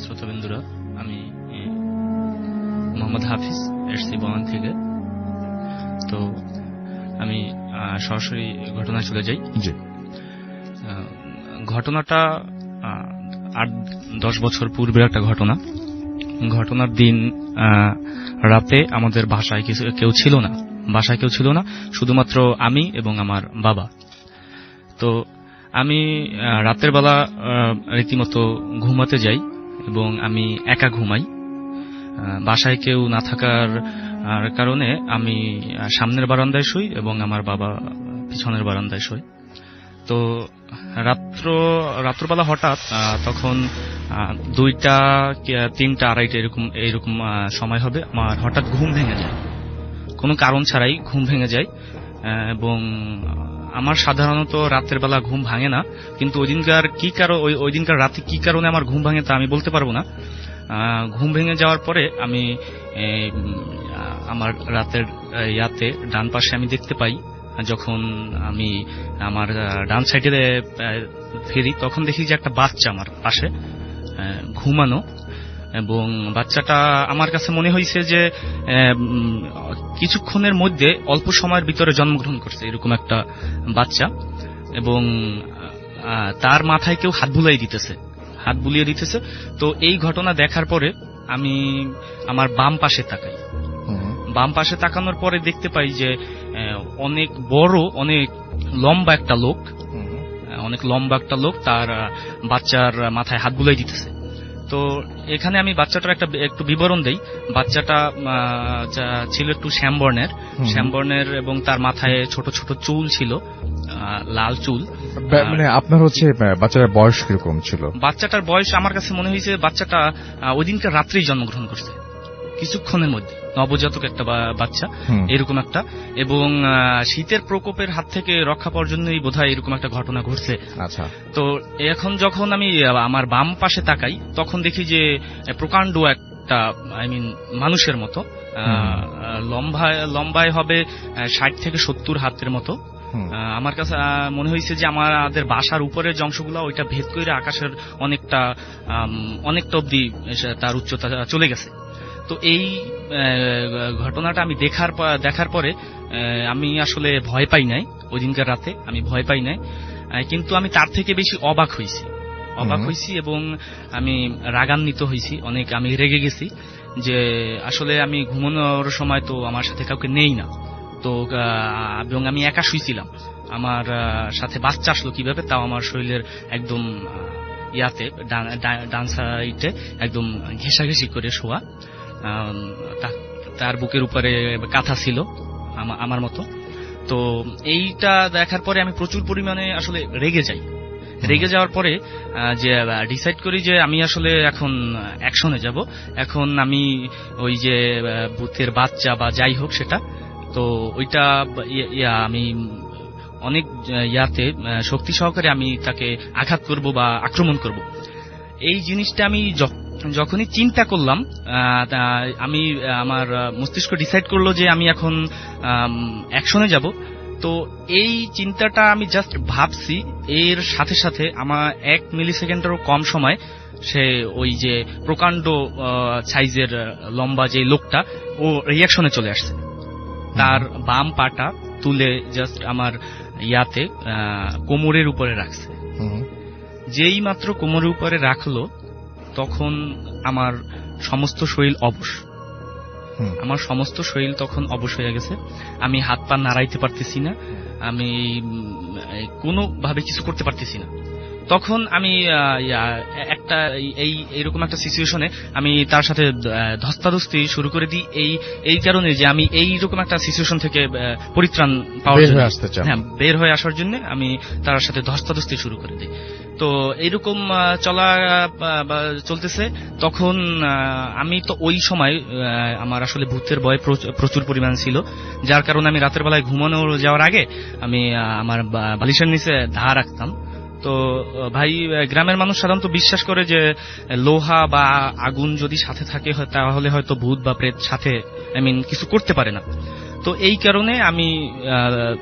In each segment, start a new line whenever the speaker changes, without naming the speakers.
শ্রোতাবৃন্দুরা, আমি মোহাম্মদ হাফিজ এসছি বনান থেকে। তো আমি সরাসরি ঘটনায় চলে যাই। ঘটনাটা 8-10 বছর পূর্বের একটা ঘটনা। ঘটনার দিন রাতে আমাদের বাসায় কেউ ছিল না, শুধুমাত্র আমি এবং আমার বাবা। তো আমি রাতের বেলা রীতিমতো ঘুমাতে যাই এবং আমি একা ঘুমাই। বাসায় কেউ না থাকার কারণে আমি সামনের বারান্দায় শুই এবং আমার বাবা পিছনের বারান্দায় শুই। তো রাত্রবেলা হঠাৎ তখন 2টা, 3টা, 2:30 এরকম সময় হবে, আমার হঠাৎ ঘুম ভেঙে যায়। কোনো কারণ ছাড়াই ঘুম ভেঙে যায় এবং আমার সাধারণত রাতের বেলা ঘুম ভাঙে না, কিন্তু ওই দিনকার রাতে কি কারণে আমার ঘুম ভাঙে তা আমি বলতে পারবো না। ঘুম ভেঙে যাওয়ার পরে আমি আমার রাতের ডান পাশে আমি দেখতে পাই, যখন আমি আমার ডান সাইডে ফিরি তখন দেখি যে একটা বাচ্চা আমার পাশে ঘুমানো, এবং বাচ্চাটা আমার কাছে মনে হয়েছে যে কিছুক্ষণের মধ্যে অল্প সময়ের ভিতরে জন্মগ্রহণ করছে এরকম একটা বাচ্চা, এবং তার মাথায় কেউ হাত বুলিয়ে দিতেছে। তো এই ঘটনা দেখার পরে আমি আমার বাম পাশে তাকাই। বাম পাশে তাকানোর পরে দেখতে পাই যে অনেক বড়, অনেক লম্বা একটা লোক তার বাচ্চার মাথায় হাত বুলাই দিতেছে। তো এখানে আমি বাচ্চাটার একটু বিবরণ দেই। বাচ্চাটা ছিল একটু শ্যামবর্ণের এবং তার মাথায় ছোট ছোট চুল ছিল, লাল চুল।
মানে আপনার বাচ্চাটার বয়স কিরকম ছিল?
বাচ্চাটার বয়স আমার কাছে মনে হয়েছে বাচ্চাটা ওই দিনকার রাত্রেই জন্মগ্রহণ করছে, কিছুক্ষণের মধ্যে, নবজাতক একটা বাচ্চা এরকম একটা, এবং শীতের প্রকোপের হাত থেকে রক্ষা পাওয়ার জন্যই বোধহয় এরকম একটা ঘটনা ঘটছে।
আচ্ছা। তো
এখন যখন আমি আমার বাম পাশে তাকাই তখন দেখি যে প্রকাণ্ড একটা মানুষের মতো, লম্বায় হবে 60 থেকে 70 হাতের মতো। আমার কাছে মনে হয়েছে যে আমাদের বাসার উপরের যে অংশগুলো ওইটা ভেদ করে আকাশের অনেকটা অবধি তার উচ্চতা চলে গেছে। তো এই ঘটনাটা আমি দেখার পরে আমি আসলে ভয় পাই নাই, ওই দিনকার রাতে আমি ভয় পাই নাই, কিন্তু আমি তার থেকে বেশি অবাক হয়েছি এবং আমি রাগান্বিত হয়েছি অনেক। আমি রেগে গেছি যে আসলে আমি ঘুমানোর সময় তো আমার সাথে কাউকে নেই না, তো এবং আমি একা শুইছিলাম, আমার সাথে বাচ্চা আসলো কিভাবে, তাও আমার শরীরের একদম ডান সাইডে একদম ঘেঁষাঘেঁষি করে শোয়া, তার বুকের উপরে কাঁথা ছিল আমার মতো। তো এইটা দেখার পরে আমি প্রচুর পরিমাণে আসলে রেগে যাওয়ার পরে যে ডিসাইড করি যে আমি আসলে এখন অ্যাকশনে যাব। এখন আমি ওই যে ভূতের বাচ্চা বা যাই হোক সেটা, তো ওইটা আমি অনেক শক্তি সহকারে আমি তাকে আঘাত করব বা আক্রমণ করব। এই জিনিসটা আমি যখনই চিন্তা করলাম, আমি আমার মস্তিষ্ক ডিসাইড করলো যে আমি এখন অ্যাকশনে যাব। তো এই চিন্তাটা আমি জাস্ট ভাবছি, এর সাথে সাথে আমার 1 মিলিসেকেন্ডেরও কম সময় সে ওই যে প্রকাণ্ড সাইজের লম্বা যে লোকটা ও রিয়াকশনে চলে আসছে। তার বাম পাটা তুলে জাস্ট আমার কোমরের উপরে রাখছে। যেই মাত্র কোমরের উপরে রাখলো তখন আমার সমস্ত শরীর তখন অবশ হয়ে গেছে। আমি হাত পা নাড়াইতে পারতেছি না, আমি কোনোভাবে কিছু করতে পারতেছি না। তখন আমি এইরকম একটা সিচুয়েশনে আমি তার সাথে ধস্তাধস্তি শুরু করে দিই, এই কারণে যে আমি এইরকম একটা সিচুয়েশন থেকে পরিত্রাণ পাওয়ার জন্য, বের হয়ে আসার জন্য আমি তার সাথে ধস্তাধস্তি শুরু করে দিই। তো এইরকম চলতেছে। তখন আমি তো ওই সময় আমার আসলে ভূতের ভয় প্রচুর পরিমাণ ছিল, যার কারণে আমি রাতের বেলায় ঘুমানো যাওয়ার আগে আমি আমার বালিশের নিচে ধা রাখতাম। তো ভাই, গ্রামের মানুষ সাধারণত বিশ্বাস করে যে লোহা বা আগুন যদি সাথে থাকে তাহলে হয়তো ভূত বা প্রেত সাথে কিছু করতে পারে না। তো এই কারণে আমি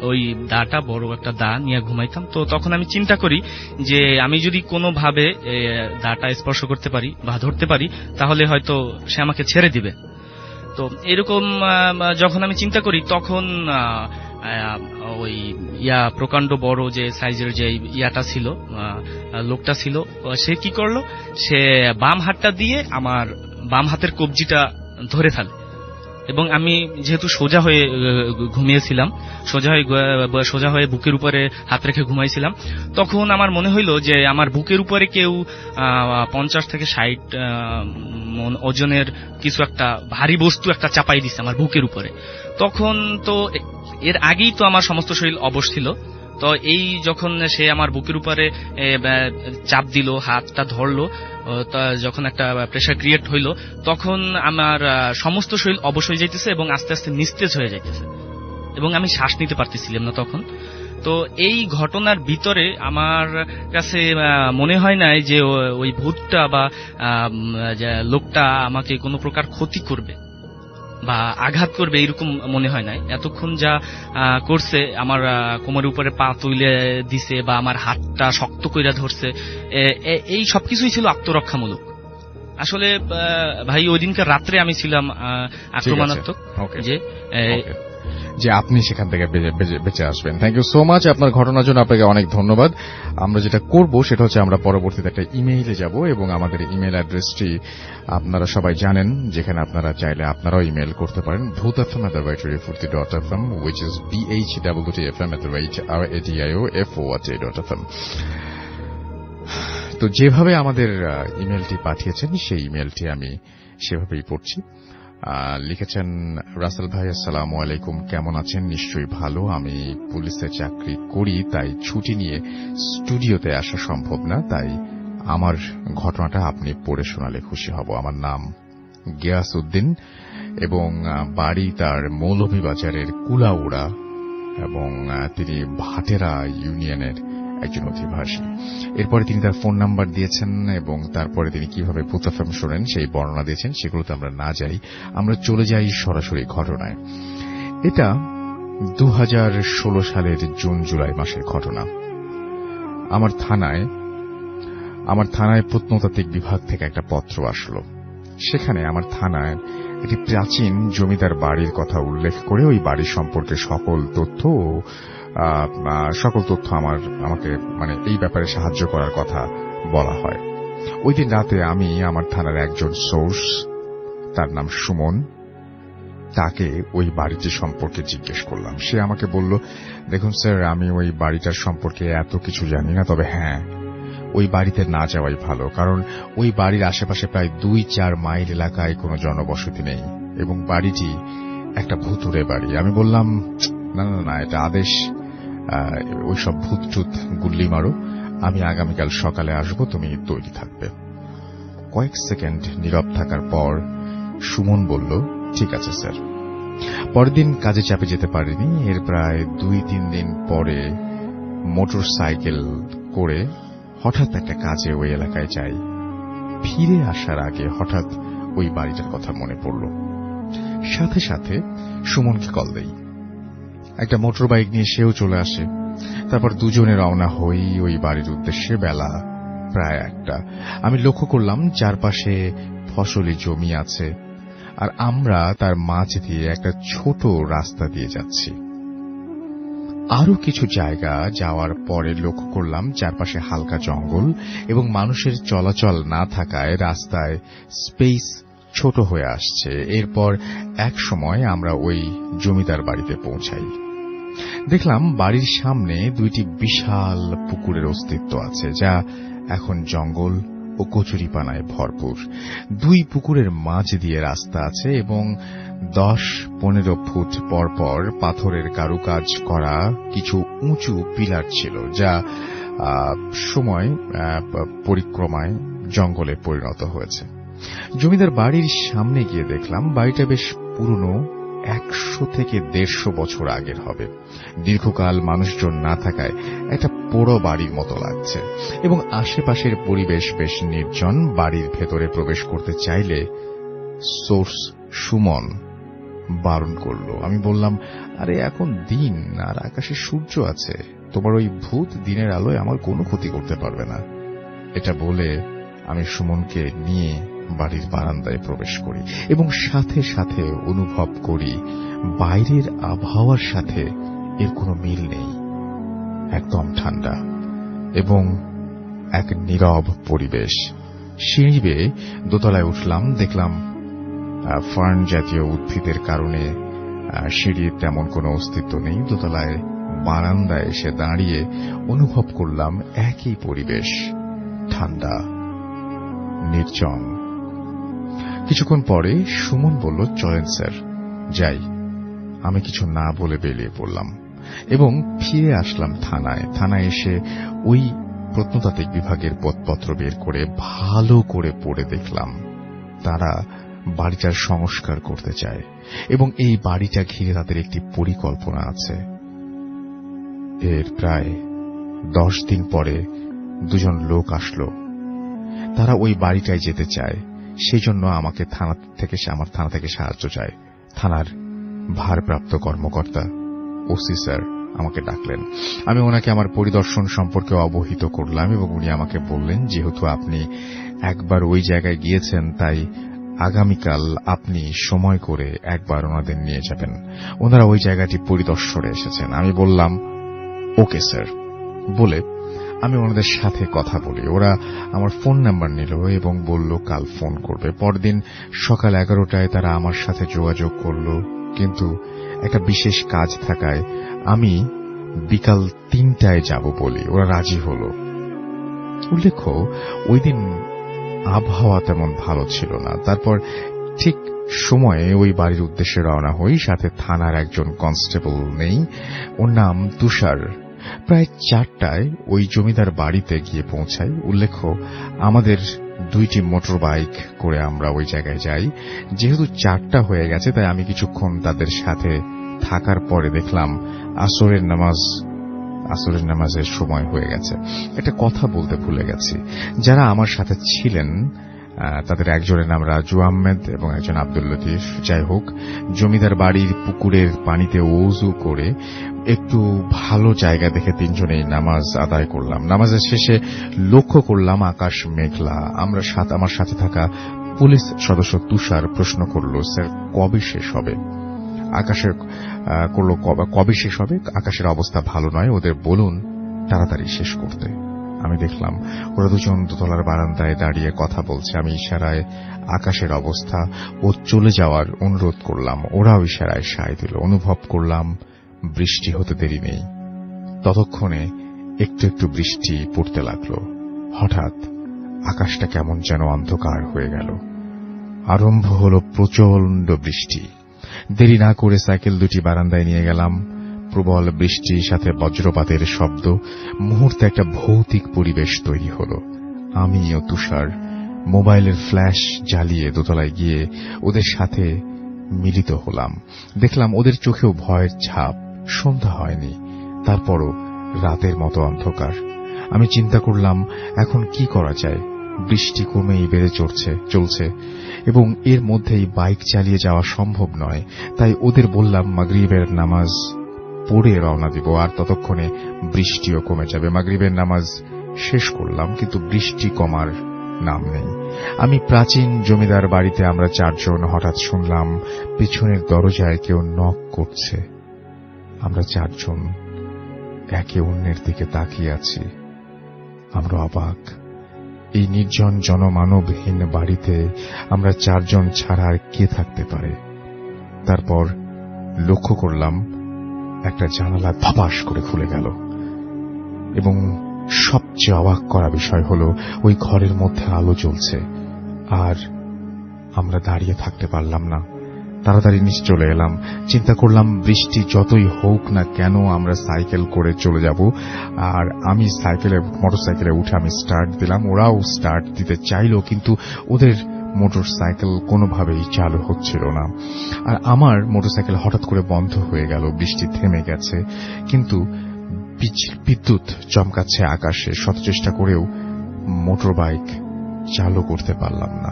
ওই দাটা বড় একটা দা নিয়ে ঘুমাইতাম। তো তখন আমি চিন্তা করি যে আমি যদি কোনোভাবে দাটা স্পর্শ করতে পারি বা ধরতে পারি তাহলে হয়তো সে আমাকে ছেড়ে দিবে। তো এরকম যখন আমি চিন্তা করি তখন ওই প্রকাণ্ড বড় যে সাইজের যে ইয়াটা ছিল, লোকটা ছিল, সে কি করলো, সে বাম হাতটা দিয়ে আমার বাম হাতের কবজিটা ধরে ফেলে। এবং আমি যেহেতু সোজা হয়ে ঘুমিয়েছিলাম, সোজা হয়ে বুকের উপরে হাত রেখে ঘুমাইছিলাম, তখন আমার মনে হইলো যে আমার বুকের উপরে কেউ 50 থেকে 60 মন ওজনের কিছু একটা ভারী বস্তু একটা চাপাই দিচ্ছে আমার বুকের উপরে। তখন তো এর আগেই তো আমার সমস্ত শরীর অবশ ছিল। তো এই যখন সে আমার বুকের উপরে চাপ দিল, হাতটা ধরলো, যখন একটা প্রেসার ক্রিয়েট হইলো, তখন আমার সমস্ত শরীর অবশ হয়ে যাইতেছে এবং আস্তে আস্তে নিস্তেজ হয়ে যাইতেছে এবং আমি শ্বাস নিতে পারতেছিলাম না তখন। তো এই ঘটনার ভিতরে আমার কাছে মনে হয় নাই যে ওই ভূতটা বা লোকটা আমাকে কোনো প্রকার ক্ষতি করবে বা আঘাত করবে, এরকম মনে হয় নাই। এতক্ষণ যা করছে, আমার কোমরের উপরে পা তুলে দিছে বা আমার হাতটা শক্ত কইরা ধরছে, এই সবকিছুই ছিল আত্মরক্ষামূলক। আসলে ভাই ওই দিনকার রাত্রে আমি ছিলাম আক্রমণাত্মক,
যে আপনি সেখান থেকে বেঁচে আসবেন। থ্যাংক ইউ সো মাচ আপনার ঘটনার জন্য, আপনাকে অনেক ধন্যবাদ। আমরা যেটা করব সেটা হচ্ছে আমরা পরবর্তীতে একটা ইমেইলে যাব এবং আমাদের ইমেইল অ্যাড্রেসটি আপনারা সবাই জানেন, যেখানে আপনারা চাইলে আপনারাও ইমেইল করতে পারেন bhutfm@radiofurti.fm, which is bhutfm@radio.fm। তো যেভাবে আমাদের ইমেইলটি পাঠিয়েছেন সেই ইমেইলটি আমি সেভাবেই পড়ছি। লিখেছেন রাসেল ভাই, আসসালামু আলাইকুম, কেমন আছেন? নিশ্চয়ই ভালো। আমি পুলিশে চাকরি করি, তাই ছুটি নিয়ে স্টুডিওতে আসা সম্ভব না, তাই আমার ঘটনাটা আপনি পড়ে শোনালে খুশি হব। আমার নাম গিয়াসউদ্দিন এবং বাড়ি তার মৌলভীবাজারের কুলাউড়া এবং তিনি ভাটেরা ইউনিয়নের একজন অধিবাসী। এরপরে তিনি তার ফোন নাম্বার দিয়েছেন এবং তারপরে তিনি কিভাবে ভূত এফএম শোনেন সেই বর্ণনা দিয়েছেন। সেগুলোতে আমরা না যাই, আমরা চলে যাই সরাসরি ঘটনায়। এটা 2016 সালের জুন জুলাই মাসের ঘটনা। আমার থানায় প্রত্নতাত্ত্বিক বিভাগ থেকে একটা পত্র আসলো। সেখানে আমার থানায় একটি প্রাচীন জমিদার বাড়ির কথা উল্লেখ করে ওই বাড়ির সম্পর্কে সকল তথ্য আমাকে মানে এই ব্যাপারে সাহায্য করার কথা বলা হয়। ওই দিন রাতে আমি আমার থানার একজন সোর্স, তার নাম সুমন, তাকে ওই বাড়িটি সম্পর্কে জিজ্ঞেস করলাম। সে আমাকে বলল, দেখুন স্যার, আমি ওই বাড়িটার সম্পর্কে এত কিছু জানি না, তবে হ্যাঁ, ওই বাড়িতে না যাওয়াই ভালো, কারণ ওই বাড়ির আশেপাশে প্রায় 2-4 মাইল এলাকায় কোনো জনবসতি নেই এবং বাড়িটি একটা ভুতুড়ে বাড়ি। আমি বললাম, না না না, এটা আদেশ, ওইসব ভূত টুত গুল্লি মারো, আমি আগামীকাল সকালে আসবো, তুমি তৈরি থাকবে। কয়েক সেকেন্ড নীরব থাকার পর সুমন বলল, ঠিক আছে স্যার। পরের দিন কাজে চাপে যেতে পারিনি। এর প্রায় 2-3 দিন পরে মোটর সাইকেল করে হঠাৎ একটা কাজে ওই এলাকায় যাই। ফিরে আসার আগে হঠাৎ ওই বাড়িটার কথা মনে পড়ল। সাথে সাথে সুমনকে কল দেই। একটা মোটর বাইক নিয়ে সেও চলে আসে। তারপর দুজনে রওনা হই ওই বাড়ির উদ্দেশ্যে। বেলা প্রায় 1টা। আমি লক্ষ্য করলাম চারপাশে ফসলি জমি আছে আর আমরা তার মাঝ দিয়ে একটা ছোট রাস্তা দিয়ে যাচ্ছি। আরো কিছু জায়গা যাওয়ার পরে লক্ষ্য করলাম চারপাশে হালকা জঙ্গল এবং মানুষের চলাচল না থাকায় রাস্তায় স্পেস ছোট হয়ে আসছে। এরপর এক সময় আমরা ওই জমিদার বাড়িতে পৌঁছাই। দেখলাম বাড়ির সামনে 2টি বিশাল পুকুরের অস্তিত্ব আছে, যা এখন জঙ্গল ও কচুরিপানায় ভরপুর। 2 পুকুরের মাঝ দিয়ে রাস্তা আছে এবং 10-15 ফুট পর পর পাথরের কারুকাজ করা কিছু উঁচু পিলার ছিল, যা সময় পরিক্রমায় জঙ্গলে পরিণত হয়েছে। জমিদার বাড়ির সামনে গিয়ে দেখলাম বাড়িটা বেশ পুরনো, 100 থেকে 150 বছর আগের হবে। দীর্ঘকাল মানুষজন না থাকায় একটা পোড়ো বাড়ির মতো লাগছে এবং আশেপাশের পরিবেশ বেশ নির্জন। বাড়ির ভেতরে প্রবেশ করতে চাইলে সোর্স সুমন বারণ করলো। আমি বললাম, আরে এখন দিন আর আকাশে সূর্য আছে, তোমার ওই ভূত দিনের আলোয় আমার কোনো ক্ষতি করতে পারবে না। এটা বলে আমি সুমনকে নিয়ে বাড়ির বারান্দায় প্রবেশ করি এবং সাথে সাথে অনুভব করি বাইরের আবহাওয়ার সাথে এর কোনো মিল নেই। একদম ঠান্ডা এবং এক নীরব পরিবেশ। সিঁড়ি বেয়ে দোতলায় উঠলাম, দেখলাম ফার্ন জাতীয় উদ্ভিদের কারণে সিঁড়ির তেমন কোনো অস্তিত্ব নেই। দোতলায় বারান্দায় এসে দাঁড়িয়ে অনুভব করলাম একই পরিবেশ, ঠান্ডা, নির্জন। কিছুক্ষণ পরে সুমন বলল, চলেন স্যার যাই। আমি কিছু না বলে বেরিয়ে পড়লাম এবং ফিরে আসলাম থানায়। থানায় এসে ওই প্রত্নতাত্ত্বিক বিভাগের পত্রপত্র বের করে ভালো করে পড়ে দেখলাম তারা বাড়িটার সংস্কার করতে চায় এবং এই বাড়িটা ঘিরে তাদের একটি পরিকল্পনা আছে। এর প্রায় 10 দিন পরে দুজন লোক আসলো। তারা ওই বাড়িটায় যেতে চায়, সেই জন্য আমার থানা থেকে সাহায্য চায়। থানার ভারপ্রাপ্ত কর্মকর্তা ওসি স্যার আমাকে ডাকলেন। আমি ওনাকে আমার পরিদর্শন সম্পর্কে অবহিত করলাম এবং উনি আমাকে বললেন, যেহেতু আপনি একবার ওই জায়গায় গিয়েছেন তাই আগামীকাল আপনি সময় করে একবার ওনাদের নিয়ে যাবেন। ওনারা ওই জায়গাটি পরিদর্শনে এসেছেন। আমি বললাম, ওকে স্যার বলে আমি ওনাদের সাথে কথা বলি। ওরা আমার ফোন নাম্বার নিল এবং বলল কাল ফোন করবে। পরদিন সকাল 11টায় তারা আমার সাথে যোগাযোগ করল, কিন্তু একটা বিশেষ কাজ থাকায় আমি বিকাল 3টায় যাব বলি ওরা রাজি হল। উল্লেখ্য, ওই দিন আবহাওয়া তেমন ভালো ছিল না। তারপর ঠিক সময়ে ওই বাড়ির উদ্দেশ্যে রওনা হই। সাথে থানার একজন কনস্টেবল নেই, ওর নাম তুষার। প্রায় 4টায় ওই জমিদার বাড়িতে গিয়ে পৌঁছাই। উল্লেখ্য, আমাদের 2টি মোটর বাইক করে আমরা ওই জায়গায় যাই। যেহেতু 4টা হয়ে গেছে তাই আমি কিছুক্ষণ তাদের সাথে থাকার পরে দেখলাম আসরের নামাজের সময় হয়ে গেছে। একটা কথা বলতে ভুলে গেছি, যারা আমার সাথে ছিলেন তাদের একজনের নাম রাজু আহমেদ এবং একজন আব্দুল লতিফ। যাই হোক, জমিদার বাড়ির পুকুরের পানিতে ওযু করে একটু ভালো জায়গা দেখে 3জনেই নামাজ আদায় করলাম। নামাজের শেষে লক্ষ্য করলাম আকাশ মেঘলা। আমার সাথে থাকা পুলিশ সদস্য তুষার প্রশ্ন করল, স্যার কবে শেষ হবে? কবে শেষ হবে? আকাশের অবস্থা ভালো নয়, ওদের বলুন তাড়াতাড়ি শেষ করতে। আমি দেখলাম ওরা দুজন দোতলার বারান্দায় দাঁড়িয়ে কথা বলছে। আমি ইশারায় আকাশের অবস্থা ও চলে যাওয়ার অনুরোধ করলাম। ওরাও ইশারায় সায় দিল। অনুভব করলাম বৃষ্টি হতে দেরি নেই। ততক্ষণে একটু একটু বৃষ্টি পড়তে লাগলো। হঠাৎ আকাশটা কেমন যেন অন্ধকার হয়ে গেল। আরম্ভ হল প্রচণ্ড বৃষ্টি। দেরি না করে সাইকেল 2টি বারান্দায় নিয়ে গেলাম। প্রবল বৃষ্টির সাথে বজ্রপাতের শব্দ, মুহূর্তে একটা ভৌতিক পরিবেশ তৈরি হল। আমি ও তুষার মোবাইলের ফ্ল্যাশ জ্বালিয়ে দোতলায় গিয়ে ওদের সাথে মিলিত হলাম। দেখলাম ওদের চোখেও ভয়ের ছাপ। সন্ধ্যা হয়নি, তারপরও রাতের মতো অন্ধকার। আমি চিন্তা করলাম এখন কি করা যায়। বৃষ্টি কমেই বেড়ে চলছে এবং এর মধ্যেই বাইক চালিয়ে যাওয়া সম্ভব নয়। তাই ওদের বললাম মাগরিবের নামাজ পড়ে রওনা দিব, আর ততক্ষণে বৃষ্টিও কমে যাবে। মাগরিবের নামাজ শেষ করলাম, কিন্তু বৃষ্টি কমার নাম নেই। আমি প্রাচীন জমিদার বাড়িতে আমরা 4 জন হঠাৎ শুনলাম পিছনের দরজায় কেউ নক করছে। আমরা 4 জন একে অন্যের দিকে তাকিয়ে আছি। আমরা অবাক। এই নির্জন জনমানবহীন বাড়িতে আমরা 4 জন ছাড়া আর কে থাকতে পারে? তারপর লক্ষ্য করলাম একটা জানালা ধপাস করে খুলে গেল এবং সবচেয়ে অবাক করা বিষয় হল ওই ঘরের মধ্যে আলো জ্বলছে। আর আমরা দাঁড়িয়ে থাকতে পারলাম না, তাড়াতাড়ি নিচে চলে এলাম। চিন্তা করলাম বৃষ্টি যতই হোক না কেন আমরা সাইকেল করে চলে যাব। আর আমি মোটরসাইকেলে উঠে আমি স্টার্ট দিলাম। ওরাও স্টার্ট দিতে চাইল, কিন্তু ওদের মোটরসাইকেল কোনোভাবেই চালু হচ্ছিল না। আর আমার মোটরসাইকেল হঠাৎ করে বন্ধ হয়ে গেল। বৃষ্টি থেমে গেছে, কিন্তু বিদ্যুৎ চমকাচ্ছে আকাশে। শত চেষ্টা করেও মোটর বাইক চালু করতে পারলাম না।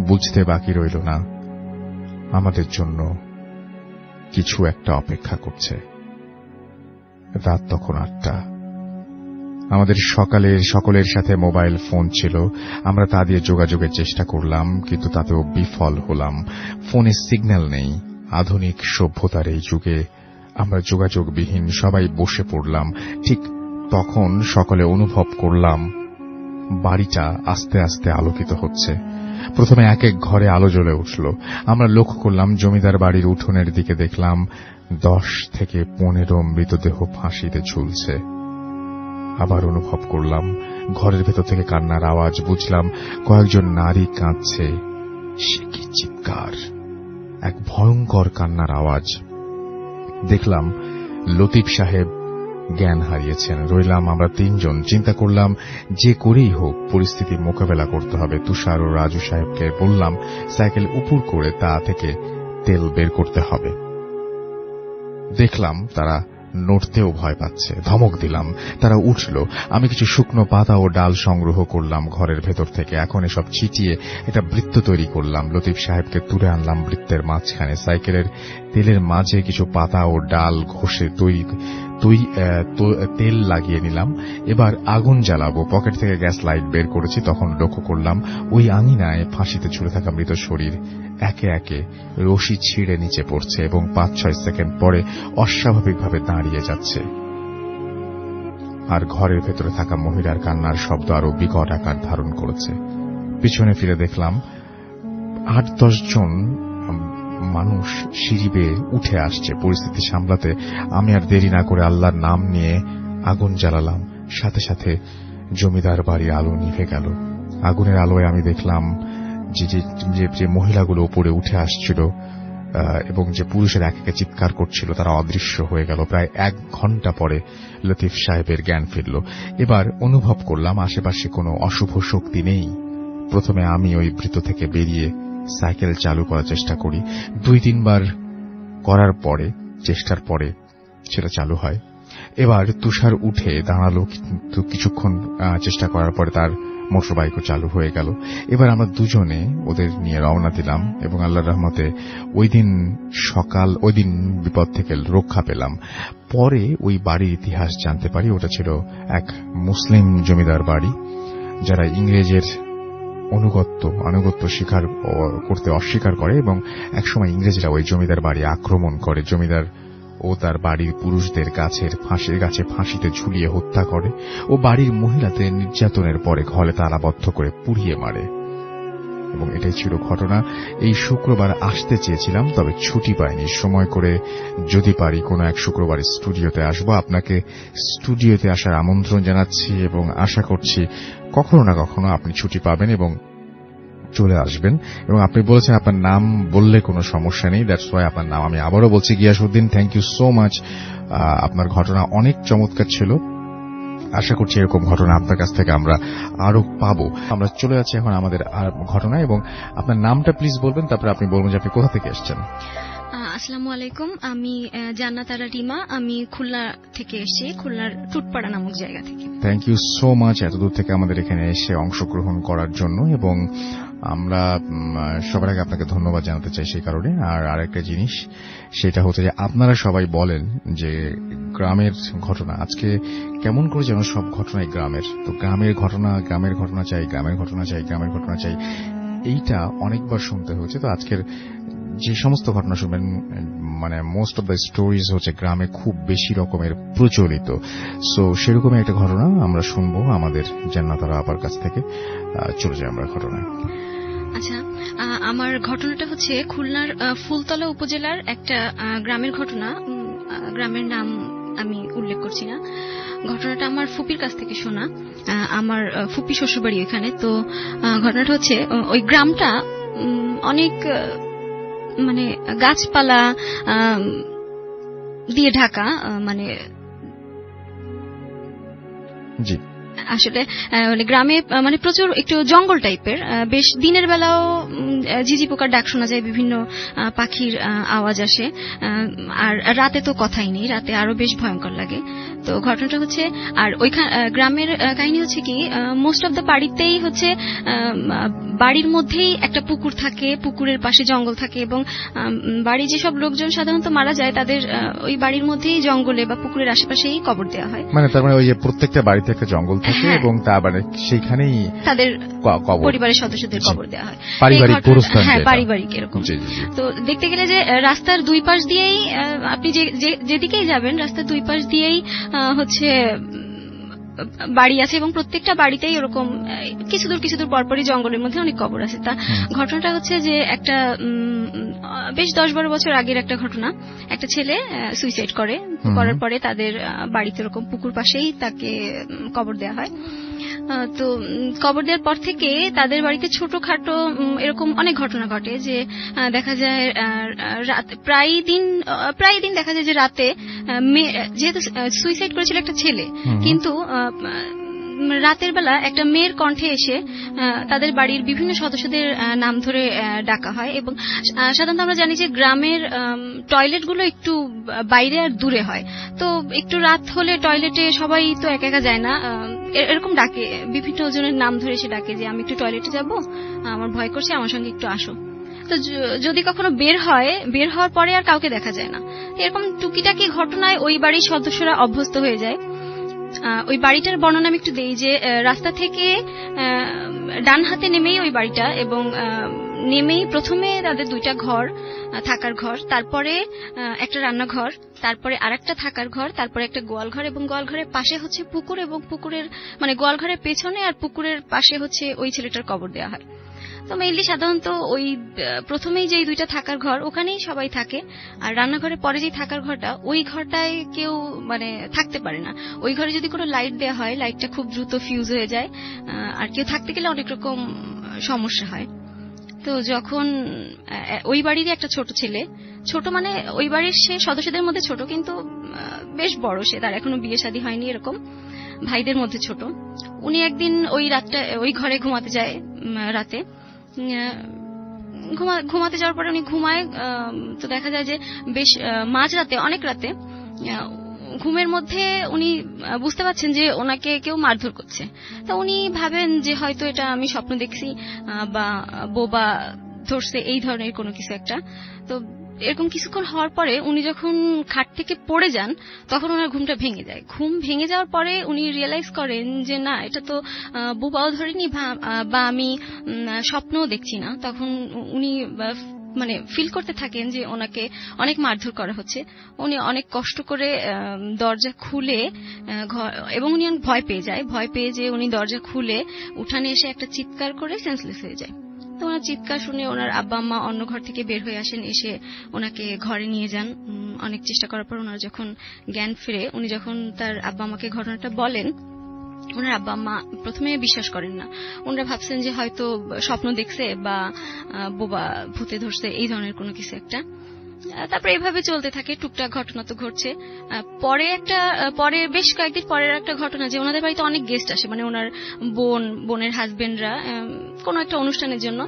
বুঝতে বাকি রইল না আমাদের জন্য কিছু একটা অপেক্ষা করছে। রাত তখন 8টা। আমাদের সকলের সাথে মোবাইল ফোন ছিল। আমরা তা দিয়ে যোগাযোগের চেষ্টা করলাম, কিন্তু তাতেও বিফল হলাম। ফোনে সিগন্যাল নেই। আধুনিক সভ্যতার এই যুগে আমরা যোগাযোগবিহীন সবাই বসে পড়লাম। ঠিক তখন সকলে অনুভব করলাম বাড়িটা আস্তে আস্তে আলোকিত হচ্ছে। প্রথমে এক এক ঘরে আলো জ্বলে উঠল। আমরা লক্ষ্য করলাম জমিদার বাড়ির উঠোনের দিকে, দেখলাম 10 থেকে 15 মৃতদেহ ফাঁসিতে ঝুলছে। আবার অনুভব করলাম ঘরের ভেতর থেকে কান্নার আওয়াজ। বুঝলাম কয়েকজন নারী কাঁদছে। সে কি চিৎকার! এক ভয়ঙ্কর কান্নার আওয়াজ। দেখলাম লতিফ সাহেব জ্ঞান হারিয়েছেন। রইলাম আমরা 3 জন। চিন্তা করলাম যে করেই হোক পরিস্থিতি মোকাবেলা করতে হবে। তুষার ও রাজু সাহেবকে বললাম সাইকেল উপর করে তা থেকে তেল বের করতে হবে। দেখলাম তারা নড়তেও ভয় পাচ্ছে। ধমক দিলাম, তারা উঠল। আমি কিছু শুকনো পাতা ও ডাল সংগ্রহ করলাম ঘরের ভেতর থেকে। এখন এসব ছিটিয়ে একটা বৃত্ত তৈরি করলাম। লতিফ সাহেবকে তুলে আনলাম বৃত্তের মাঝখানে। সাইকেলের তেলের মাঝে কিছু পাতা ও ডাল ঘষে তেল লাগিয়ে নিলাম। এবার আগুন জ্বালাবো। পকেট থেকে গ্যাস লাইট বের করেছি। তখন লক্ষ্য করলাম ওই আঙিনায় ফাঁসিতে ঝুলে থাকা মৃত শরীর একে একে রশি ছিঁড়ে নিচে পড়ছে এবং 5-6 সেকেন্ড পরে অস্বাভাবিকভাবে দাঁড়িয়ে যাচ্ছে। আর ঘরের ভেতরে থাকা মহিলার কান্নার শব্দ আরো বিকট আকার ধারণ করেছে। পিছনে ফিরে দেখলাম 8-10 জন মানুষ সিঁড়ি বেয়ে উঠে আসছে। পরিস্থিতি সামলাতে আমি আর দেরি না করে আল্লাহর নাম নিয়ে আগুন জ্বালালাম। সাথে সাথে জমিদার বাড়ির আলো নিভে গেল। আগুনের আলোয় আমি দেখলাম যে মহিলাগুলো উপরে উঠে আসছিল এবং যে পুরুষের একে চিৎকার করছিল তারা অদৃশ্য হয়ে গেল। প্রায় 1 ঘন্টা পরে লতিফ সাহেবের জ্ঞান ফিরল। এবার অনুভব করলাম আশেপাশে কোনো অশুভ শক্তি নেই। প্রথমে আমি ওই বৃত্ত থেকে বেরিয়ে সাইকেল চালু করার চেষ্টা করি। 2-3 বার করার পরে, চেষ্টার পরে সেটা চালু হয়। এবার তুষার উঠে দাঁড়ালো, কিন্তু কিছুক্ষণ চেষ্টা করার পরে তার মোটরবাইকও চালু হয়ে গেল। এবার আমরা দুজনে ওদের নিয়ে রওনা দিলাম এবং আল্লাহর রহমতে ওই দিন বিপদ থেকে রক্ষা পেলাম। পরে ওই বাড়ির ইতিহাস জানতে পারি। ওটা ছিল এক মুসলিম জমিদার বাড়ি, যারা ইংরেজের আনুগত্য স্বীকার করতে অস্বীকার করে এবং একসময় ইংরেজরা ওই জমিদার বাড়ি আক্রমণ করে। জমিদার ও তার বাড়ির পুরুষদের গাছে ফাঁসিতে ঝুলিয়ে হত্যা করে ও বাড়ির মহিলাদের নির্যাতনের পরে ঘরে তালাবদ্ধ করে পুড়িয়ে মারে। এবং এটাই ছিল ঘটনা। এই শুক্রবার আসতে চেয়েছিলাম, তবে ছুটি পাইনি। সময় করে যদি পারি কোনো এক শুক্রবার স্টুডিওতে আসবো। আপনাকে স্টুডিওতে আসার আমন্ত্রণ জানাচ্ছি এবং আশা করছি কখনো না কখনো আপনি ছুটি পাবেন এবং চলে আসবেন। এবং আপনি বলেছেন আপনার নাম বললে কোনো সমস্যা নেই, দ্যাটস ওয়াই আপনার নাম আমি আবারও বলছি, Giasuddin. Thank you so much. আপনার ঘটনা অনেক চমৎকার ছিল। আশা করছি এরকম ঘটনা আপনার কাছ থেকে আমরা আরো পাবো। আমরা চলে যাচ্ছি এখন আমাদের ঘটনা, এবং আপনার নামটা প্লিজ বলবেন, তারপরে আপনি বলবেন যে আপনি কোথা থেকে এসেছেন।
আসসালামু আলাইকুম, আমি জান্নাত আরা রিমা। আমি খুলনা থেকে এসেছি, খুলনার টুটপাড়া নামক জায়গা থেকে।
থ্যাংক ইউ সো মাচ এতদূর থেকে আমাদের এখানে এসে অংশগ্রহণ করার জন্য, এবং আমরা সবার আগে আপনাকে ধন্যবাদ জানাতে চাই সেই কারণে। আর আরেকটা জিনিস, সেটা হচ্ছে যে আপনারা সবাই বলেন যে গ্রামের ঘটনা আজকে কেমন করে যেন সব ঘটনাই গ্রামের। তো গ্রামের ঘটনা চাই, গ্রামের ঘটনা চাই, এইটা অনেকবার শুনতে হয়েছে। তো আজকের যে সমস্ত ঘটনা শুনবেন, মানে মোস্ট অফ দ্য স্টোরিজ হচ্ছে গ্রামে খুব বেশি রকমের প্রচলিত। সো সেরকমই একটা ঘটনা আমরা শুনবো আমাদের জান্নাত আরা আপার কাছ থেকে। চলে যাই আমরা ঘটনায়।
আচ্ছা, আমার ঘটনাটা হচ্ছে খুলনার ফুলতলা উপজেলার একটা গ্রামের ঘটনা। গ্রামের নাম আমি উল্লেখ করছি না। ঘটনাটা আমার ফুপির কাছ থেকে শোনা। আমার ফুপি শ্বশুরবাড়ি ওইখানে। তো ঘটনাটা হচ্ছে ওই গ্রামটা অনেক মানে গাছপালা দিয়ে ঢাকা। মানে
জি,
আসলে মানে গ্রামে মানে প্রচুর একটু জঙ্গল টাইপের, বেশ দিনের বেলাও ঝিঝি পোকার ডাক শোনা যায়, বিভিন্ন পাখির আওয়াজ আসে, আর রাতে তো কথাই নেই, রাতে আরো বেশ ভয়ঙ্কর লাগে। তো ঘটনাটা হচ্ছে, আর ওইখানে গ্রামের কাহিনী হচ্ছে কি, মোস্ট অফ দ্য বাড়িতেই হচ্ছে বাড়ির মধ্যেই একটা পুকুর থাকে, পুকুরের পাশে জঙ্গল থাকে, এবং বাড়ির যেসব লোকজন সাধারণত মারা যায় তাদের ওই বাড়ির মধ্যেই জঙ্গলে বা পুকুরের আশেপাশেই কবর দেওয়া হয়।
মানে তার মানে ওই যে প্রত্যেকটা বাড়িতে একটা জঙ্গল থাকে এবং তার মানে সেইখানেই
তাদের
কবর,
পরিবারের সদস্যদের কবর দেওয়া হয়,
পারিবারিক গোরস্থান।
হ্যাঁ, পারিবারিক এরকম। তো দেখতে গেলে যে রাস্তার দুই পাশ দিয়েই আপনি যেদিকেই যাবেন রাস্তার দুই পাশ দিয়েই হচ্ছে বাড়ি আছে, এবং প্রত্যেকটা বাড়িতেই এরকম কিছু দূর পরপরই জঙ্গলের মধ্যে অনেক কবর আছে। তা ঘটনাটা হচ্ছে যে একটা বেশ 10-12 বছর আগের একটা ঘটনা। একটা ছেলে সুইসাইড করার পরে তাদের বাড়িতে এরকম পুকুর পাশেই তাকে কবর দেওয়া হয়। তো কবর দেওয়ার পর থেকে তাদের বাড়িতে ছোটখাটো এরকম অনেক ঘটনা ঘটে, যে দেখা যায় প্রায় দিন দেখা যায় যে রাতে, যেহেতু সুইসাইড করেছিল একটা ছেলে, কিন্তু রাতের বেলা একটা মেয়ের কণ্ঠে এসে তাদের বাড়ির বিভিন্ন সদস্যদের নাম ধরে ডাকা হয়। এবং সাধারণত আমরা জানি যে গ্রামের টয়লেটগুলো একটু বাইরে আর দূরে হয়, তো একটু রাত হলে টয়লেটে সবাই তো একা একা যায় না, এরকম ডাকে, বিভিন্ন জনের নাম ধরে এসে ডাকে যে আমি একটু টয়লেটে যাব, আমার ভয় করছে, আমার সঙ্গে একটু আসো। তো যদি কখনো বের হওয়ার পরে আর কাউকে দেখা যায় না। এরকম টুকিটাকি ঘটনায় ওই বাড়ির সদস্যরা অভ্যস্ত হয়ে যায়। ওই বাড়িটার বর্ণনা আমি একটু দেই, যে রাস্তা থেকে ডান হাতে নেমেই ওই বাড়িটা, এবং নেমেই প্রথমে তাদের দুইটা ঘর, থাকার ঘর, তারপরে একটা রান্নাঘর, তারপরে আরেকটা থাকার ঘর, তারপরে একটা গোয়াল ঘর, এবং গোয়াল ঘরের পাশে হচ্ছে পুকুর, এবং পুকুরের মানে গোয়াল ঘরের পেছনে আর পুকুরের পাশে হচ্ছে ওই ছেলেটার কবর দেওয়া হয়। তো মেইনলি সাধারণত ওই প্রথমেই যে দুইটা থাকার ঘর ওখানেই সবাই থাকে, আর রান্নাঘরের পরে যে থাকার ঘরটা, ওই ঘরটায় কেউ মানে থাকতে পারে না। ওই ঘরে যদি কোনো লাইট দেওয়া হয়, লাইটটা খুব দ্রুত ফিউজ হয়ে যায়, আর কেউ থাকতে গেলে অনেক রকম সমস্যা হয়। তো যখন ওই বাড়িরই একটা ছোট ছেলে, ছোট মানে ওই বাড়ির সে সদস্যদের মধ্যে ছোট, কিন্তু বেশ বড়, সে তার এখনো বিয়ে শাদী হয়নি, এরকম ভাইদের মধ্যে ছোট, উনি একদিন ওই রাতটা ওই ঘরে ঘুমাতে যায়। রাতে ঘুমাতে যাওয়ার পরে উনি ঘুমায়, তো দেখা যায় যে বেশ মাঝরাতে, অনেক রাতে ঘুমের মধ্যে উনি বুঝতে পারছেন যে ওনাকে কেউ মারধর করছে। তো উনি ভাবেন যে হয়তো এটা আমি স্বপ্ন দেখছি, বা বোবা ধরছে, এই ধরনের কোনো কিছু একটা। তো এরকম কিছুক্ষণ হওয়ার পরে উনি যখন খাট থেকে পড়ে যান, তখন ওনার ঘুমটা ভেঙে যায়। ঘুম ভেঙে যাওয়ার পরে উনি রিয়েলাইজ করেন যে না, এটা তো বোবাও ধরেনি, বা আমি স্বপ্নও দেখছি না। তখন উনি মানে ফিল করতে থাকেন যে ওনাকে অনেক মারধর করা হচ্ছে। উনি অনেক কষ্ট করে দরজা খুলে, এবং উনি অনেক ভয় পেয়ে যে উনি দরজা খুলে উঠানে এসে একটা চিৎকার করে সেন্সলেস হয়ে যায়। তো ওনার চিৎকার শুনে ওনার আব্বা আম্মা অন্য ঘর থেকে বের হয়ে আসেন, এসে ওনাকে ঘরে নিয়ে যান। অনেক চেষ্টা করার পর ওনার যখন জ্ঞান ফিরে, উনি যখন তার আব্বা আম্মাকে ঘটনাটা বলেন, ওনার আব্বা আম্মা প্রথমে বিশ্বাস করেন না। ওনারা ভাবছেন যে হয়তো স্বপ্ন দেখছে বা বোবা ভূতে ধরছে, এই ধরনের কোনো কিছু একটা। তারপরে এইভাবে চলতে থাকে, টুকটাক ঘটনা তো ঘটছে। পরে বেশ কয়েকদিন পরের একটা ঘটনা, যে ওনাদের বাড়িতে অনেক গেস্ট আসে, মানে ওনার বোনের হাজবেন্ডরা কোনো একটা অনুষ্ঠানের জন্য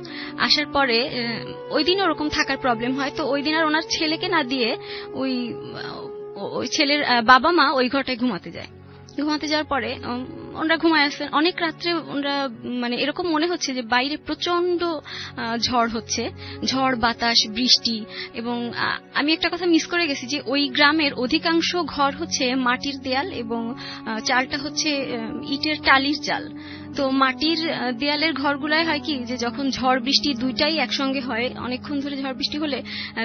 আসার পরে ওই দিন ওরকম থাকার প্রবলেম হয়। তো ওই দিন আর ওনার ছেলেকে না দিয়ে ওই ছেলের বাবা মা ওই ঘরটায় ঘুমাতে যাওয়ার পরে ওনারা ঘুমায় আসছেন অনেক রাত্রে। ওনারা মানে এরকম মনে হচ্ছে যে বাইরে প্রচন্ড ঝড় হচ্ছে, ঝড় বাতাস বৃষ্টি। এবং আমি একটা কথা মিস করে গেছি, যে ওই গ্রামের অধিকাংশ ঘর হচ্ছে মাটির দেয়াল, এবং চালটা হচ্ছে ইটের টালির চাল। তো মাটির দেয়ালের ঘরগুলাই হয় কি, যে যখন ঝড় বৃষ্টি দুইটাই একসঙ্গে হয়, অনেকক্ষণ ধরে ঝড় বৃষ্টি হলে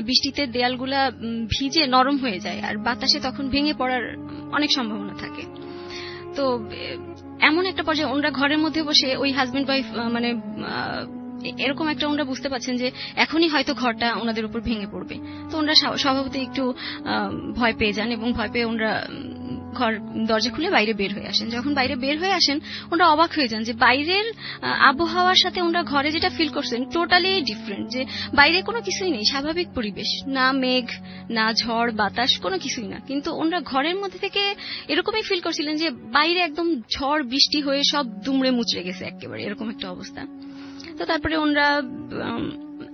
বৃষ্টিতে দেয়ালগুলা ভিজে নরম হয়ে যায়, আর বাতাসে তখন ভেঙে পড়ার অনেক সম্ভাবনা থাকে। তো এমন একটা পর্যায়ে ওনারা ঘরের মধ্যে বসে ওই হাজবেন্ড ওয়াইফ মানে এরকম একটা ওনারা বুঝতে পারছেন যে এখনই হয়তো ঘরটা ওনাদের উপর ভেঙে পড়বে। তো ওনারা স্বভাবতই একটু ভয় পেয়ে যান, এবং ভয় পেয়ে ওনারা ঘর দরজা খুলে বাইরে বের হয়ে আসেন। যখন বাইরে বের হয়ে আসেন ওনারা অবাক হয়ে যান যে বাইরের আবহাওয়ার সাথে ওনারা ঘরে যেটা ফিল করছেন টোটালি ডিফারেন্ট, যে বাইরে কোনো কিছুই নেই, স্বাভাবিক পরিবেশ, না মেঘ না ঝড় বাতাস কোনো কিছুই না, কিন্তু ওনারা ঘরের মধ্যে থেকে এরকমই ফিল করছিলেন যে বাইরে একদম ঝড় বৃষ্টি হয়ে সব দুমড়ে মুচড়ে গেছে একেবারে, এরকম একটা অবস্থা। তো তারপরে ওনারা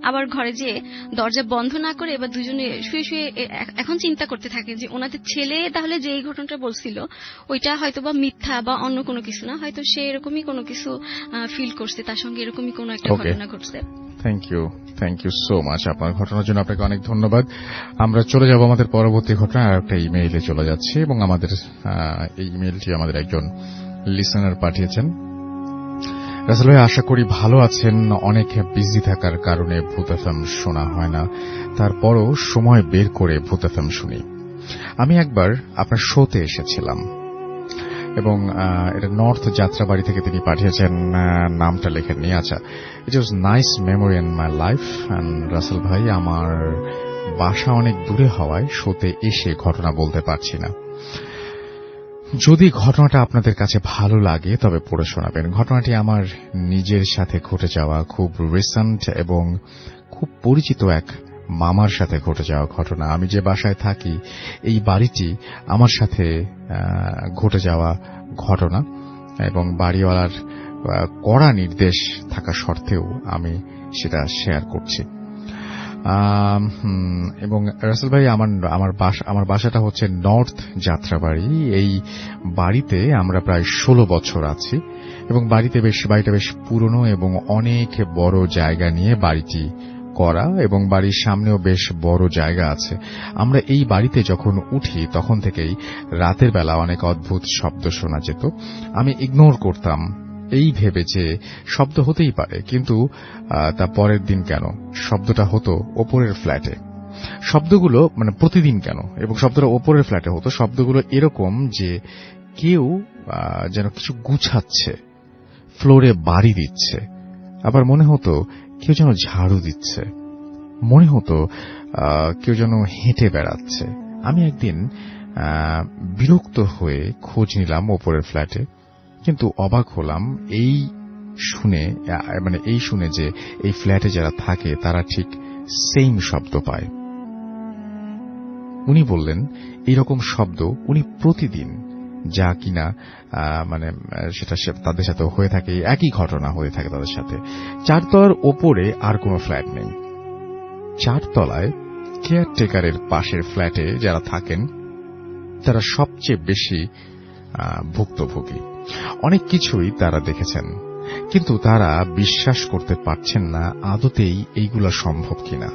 আবার ঘরে যেয়ে দরজা বন্ধ না করে এবার দুজনে শুয়ে শুয়ে এখন চিন্তা করতে থাকে যে ওনাদের ছেলে তাহলে যে এই ঘটনাটা বলছিল ওইটা হয়তো বা মিথ্যা বা অন্য কোনো কিছু না, হয়তো সে এরকমই কোনো কিছু ফিল করছে, তার সঙ্গে এরকমই কোনো একটা ঘটনা ঘটছে।
Thank you so much. আপনার ঘটনার জন্য আপনাকে অনেক ধন্যবাদ। আমরা চলে যাব আমাদের পরবর্তী ঘটনা, আর একটা ইমেইলে চলে যাচ্ছে, এবং আমাদের এই ইমেইলটি আমাদের একজন লিসেনার পাঠিয়েছেন। রাসেল ভাই, আশা করি ভালো আছেন। অনেক বিজি থাকার কারণে ভূত এফএম শোনা হয় না, তারপরও সময় বের করে ভূত এফএম শুনি। আমি একবার আপনার শোতে এসেছিলাম, এবং এটা নর্থ যাত্রাবাড়ি থেকে তিনি পাঠিয়েছেন, নামটা লেখেননি। আচ্ছা, it was nice memory in my life. Rasel ভাই, আমার বাসা অনেক দূরে হওয়ায় শোতে এসে ঘটনা বলতে পারছি না। যদি ঘটনাটা আপনাদের কাছে ভালো লাগে তবে পড়ে শোনাবেন। ঘটনাটি আমার নিজের সাথে ঘটে যাওয়া খুব রিসেন্ট এবং খুব পরিচিত এক মামার সাথে ঘটে যাওয়া ঘটনা। আমি যে বাসায় থাকি এই বাড়িটি আমার সাথে ঘটে যাওয়া ঘটনা, এবং বাড়িওয়ালার কড়া নির্দেশ থাকা সত্ত্বেও আমি সেটা শেয়ার করছি। এবং রাসেল ভাই, আমার বাসাটা হচ্ছে নর্থ যাত্রাবাড়ি। এই বাড়িতে আমরা প্রায় 16 বছর আছি, এবং বাড়িটা বেশ পুরনো এবং অনেক বড় জায়গা নিয়ে বাড়িটি করা, এবং বাড়ির সামনেও বেশ বড় জায়গা আছে। আমরা এই বাড়িতে যখন উঠি তখন থেকেই রাতের বেলা অনেক অদ্ভুত শব্দ শোনা যেত। আমি ইগনোর করতাম এই ভেবে যে শব্দ হতেই পারে, কিন্তু তা পরের দিন কেন শব্দটা হতো ওপরের ফ্ল্যাটে। শব্দগুলো প্রতিদিন কেন, এবং শব্দটা ওপরের ফ্ল্যাটে হতো। শব্দগুলো এরকম যে কেউ যেন কিছু গুছাচ্ছে, ফ্লোরে বাড়ি দিচ্ছে, আবার মনে হতো কেউ যেন ঝাড়ু দিচ্ছে, মনে হতো কেউ যেন হেঁটে বেড়াচ্ছে। আমি একদিন বিরক্ত হয়ে খোঁজ নিলাম ওপরের ফ্ল্যাটে, কিন্তু অবাক হলাম এই শুনে যে এই ফ্ল্যাটে যারা থাকে তারা ঠিক সেম শব্দ পায়। উনি বললেন এইরকম শব্দ উনি প্রতিদিন, যা কিনা সেটা তাদের সাথে হয়ে থাকে, একই ঘটনা হয়ে থাকে তাদের সাথে। 4 তলার ওপরে আর কোনো ফ্ল্যাট নেই। 4 তলায় কেয়ারটেকারের পাশের ফ্ল্যাটে যারা থাকেন তারা সবচেয়ে বেশি ভুক্তভোগী। অনেক কিছুই তারা দেখেছেন, কিন্তু তারা বিশ্বাস করতে পারছেন না আদতেই এইগুলা সম্ভব কিনা।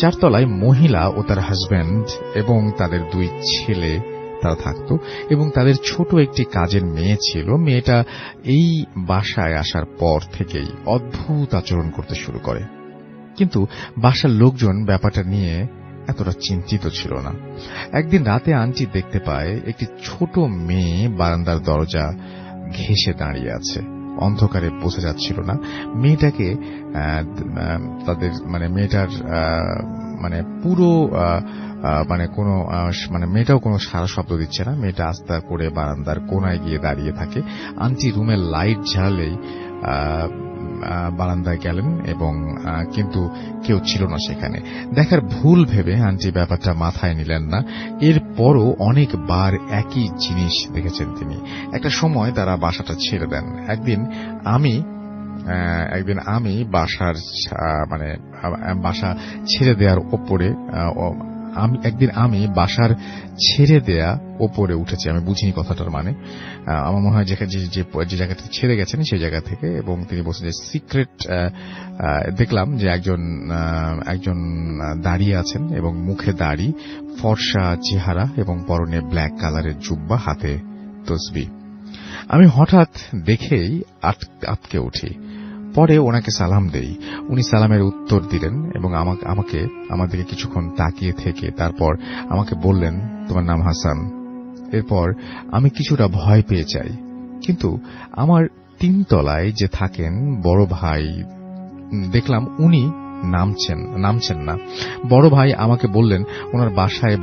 4 তলায় মহিলা ও তার হাজব্যান্ড এবং তাদের 2 ছেলে তারা থাকত, এবং তাদের ছোট একটি কাজের মেয়ে ছিল। মেয়েটা এই বাসায় আসার পর থেকেই অদ্ভুত আচরণ করতে শুরু করে, কিন্তু বাসার লোকজন ব্যাপারটা নিয়ে এতটা চিন্তিত ছিল না। একদিন রাতে আন্টি দেখতে পায় একটি ছোট মেয়ে বারান্দার দরজা ঘেঁষে দাঁড়িয়ে আছে। অন্ধকারে বোঝা যাচ্ছিল না মেয়েটাকে। মেয়েটার পুরো মেয়েটাও কোনো সারা শব্দ দিচ্ছে না। মেয়েটা আস্তে করে বারান্দার কোনায় গিয়ে দাঁড়িয়ে থাকে। আন্টি রুমের লাইট জ্বালেই বারান্দায় গেলেন, এবং কিন্তু কেউ ছিল না সেখানে। দেখার ভুল ভেবে আন্টি ব্যাপারটা মাথায় নিলেন না। এরপরও অনেকবার একই জিনিস দেখেছেন তিনি। একটা সময় তারা বাসাটা ছেড়ে দেন। একদিন আমি বাসা ছেড়ে দেওয়ার ওপরে আমি বাসার ছেড়ে দেয়া ওপরে উঠেছি। আমি বুঝিনি কথাটার মানে। আমার মনে হয় যে জায়গাটা ছেড়ে গেছেন সেই জায়গা থেকে, এবং তিনি বলছেন যে সিক্রেট দেখলাম যে একজন দাঁড়িয়ে আছেন, এবং মুখে দাড়ি, ফর্সা চেহারা, এবং পরনে ব্ল্যাক কালারের জুব্বা, হাতে তসবিহ। আমি হঠাৎ দেখেই আটকে উঠি। পরে ওনাকে সালাম দেই। উনি সালামের উত্তর দিলেন এবং আমার দিকে কিছুক্ষণ তাকিয়ে থেকে তারপর আমাকে বললেন, তোমার নাম হাসান। এরপর আমি কিছুটা ভয় পেয়ে যাই, কিন্তু আমার 3 তলায় যে থাকেন বড় ভাই দেখলাম উনি নামছেন না। বড় ভাই আমাকে বললেন ওনার বাসায়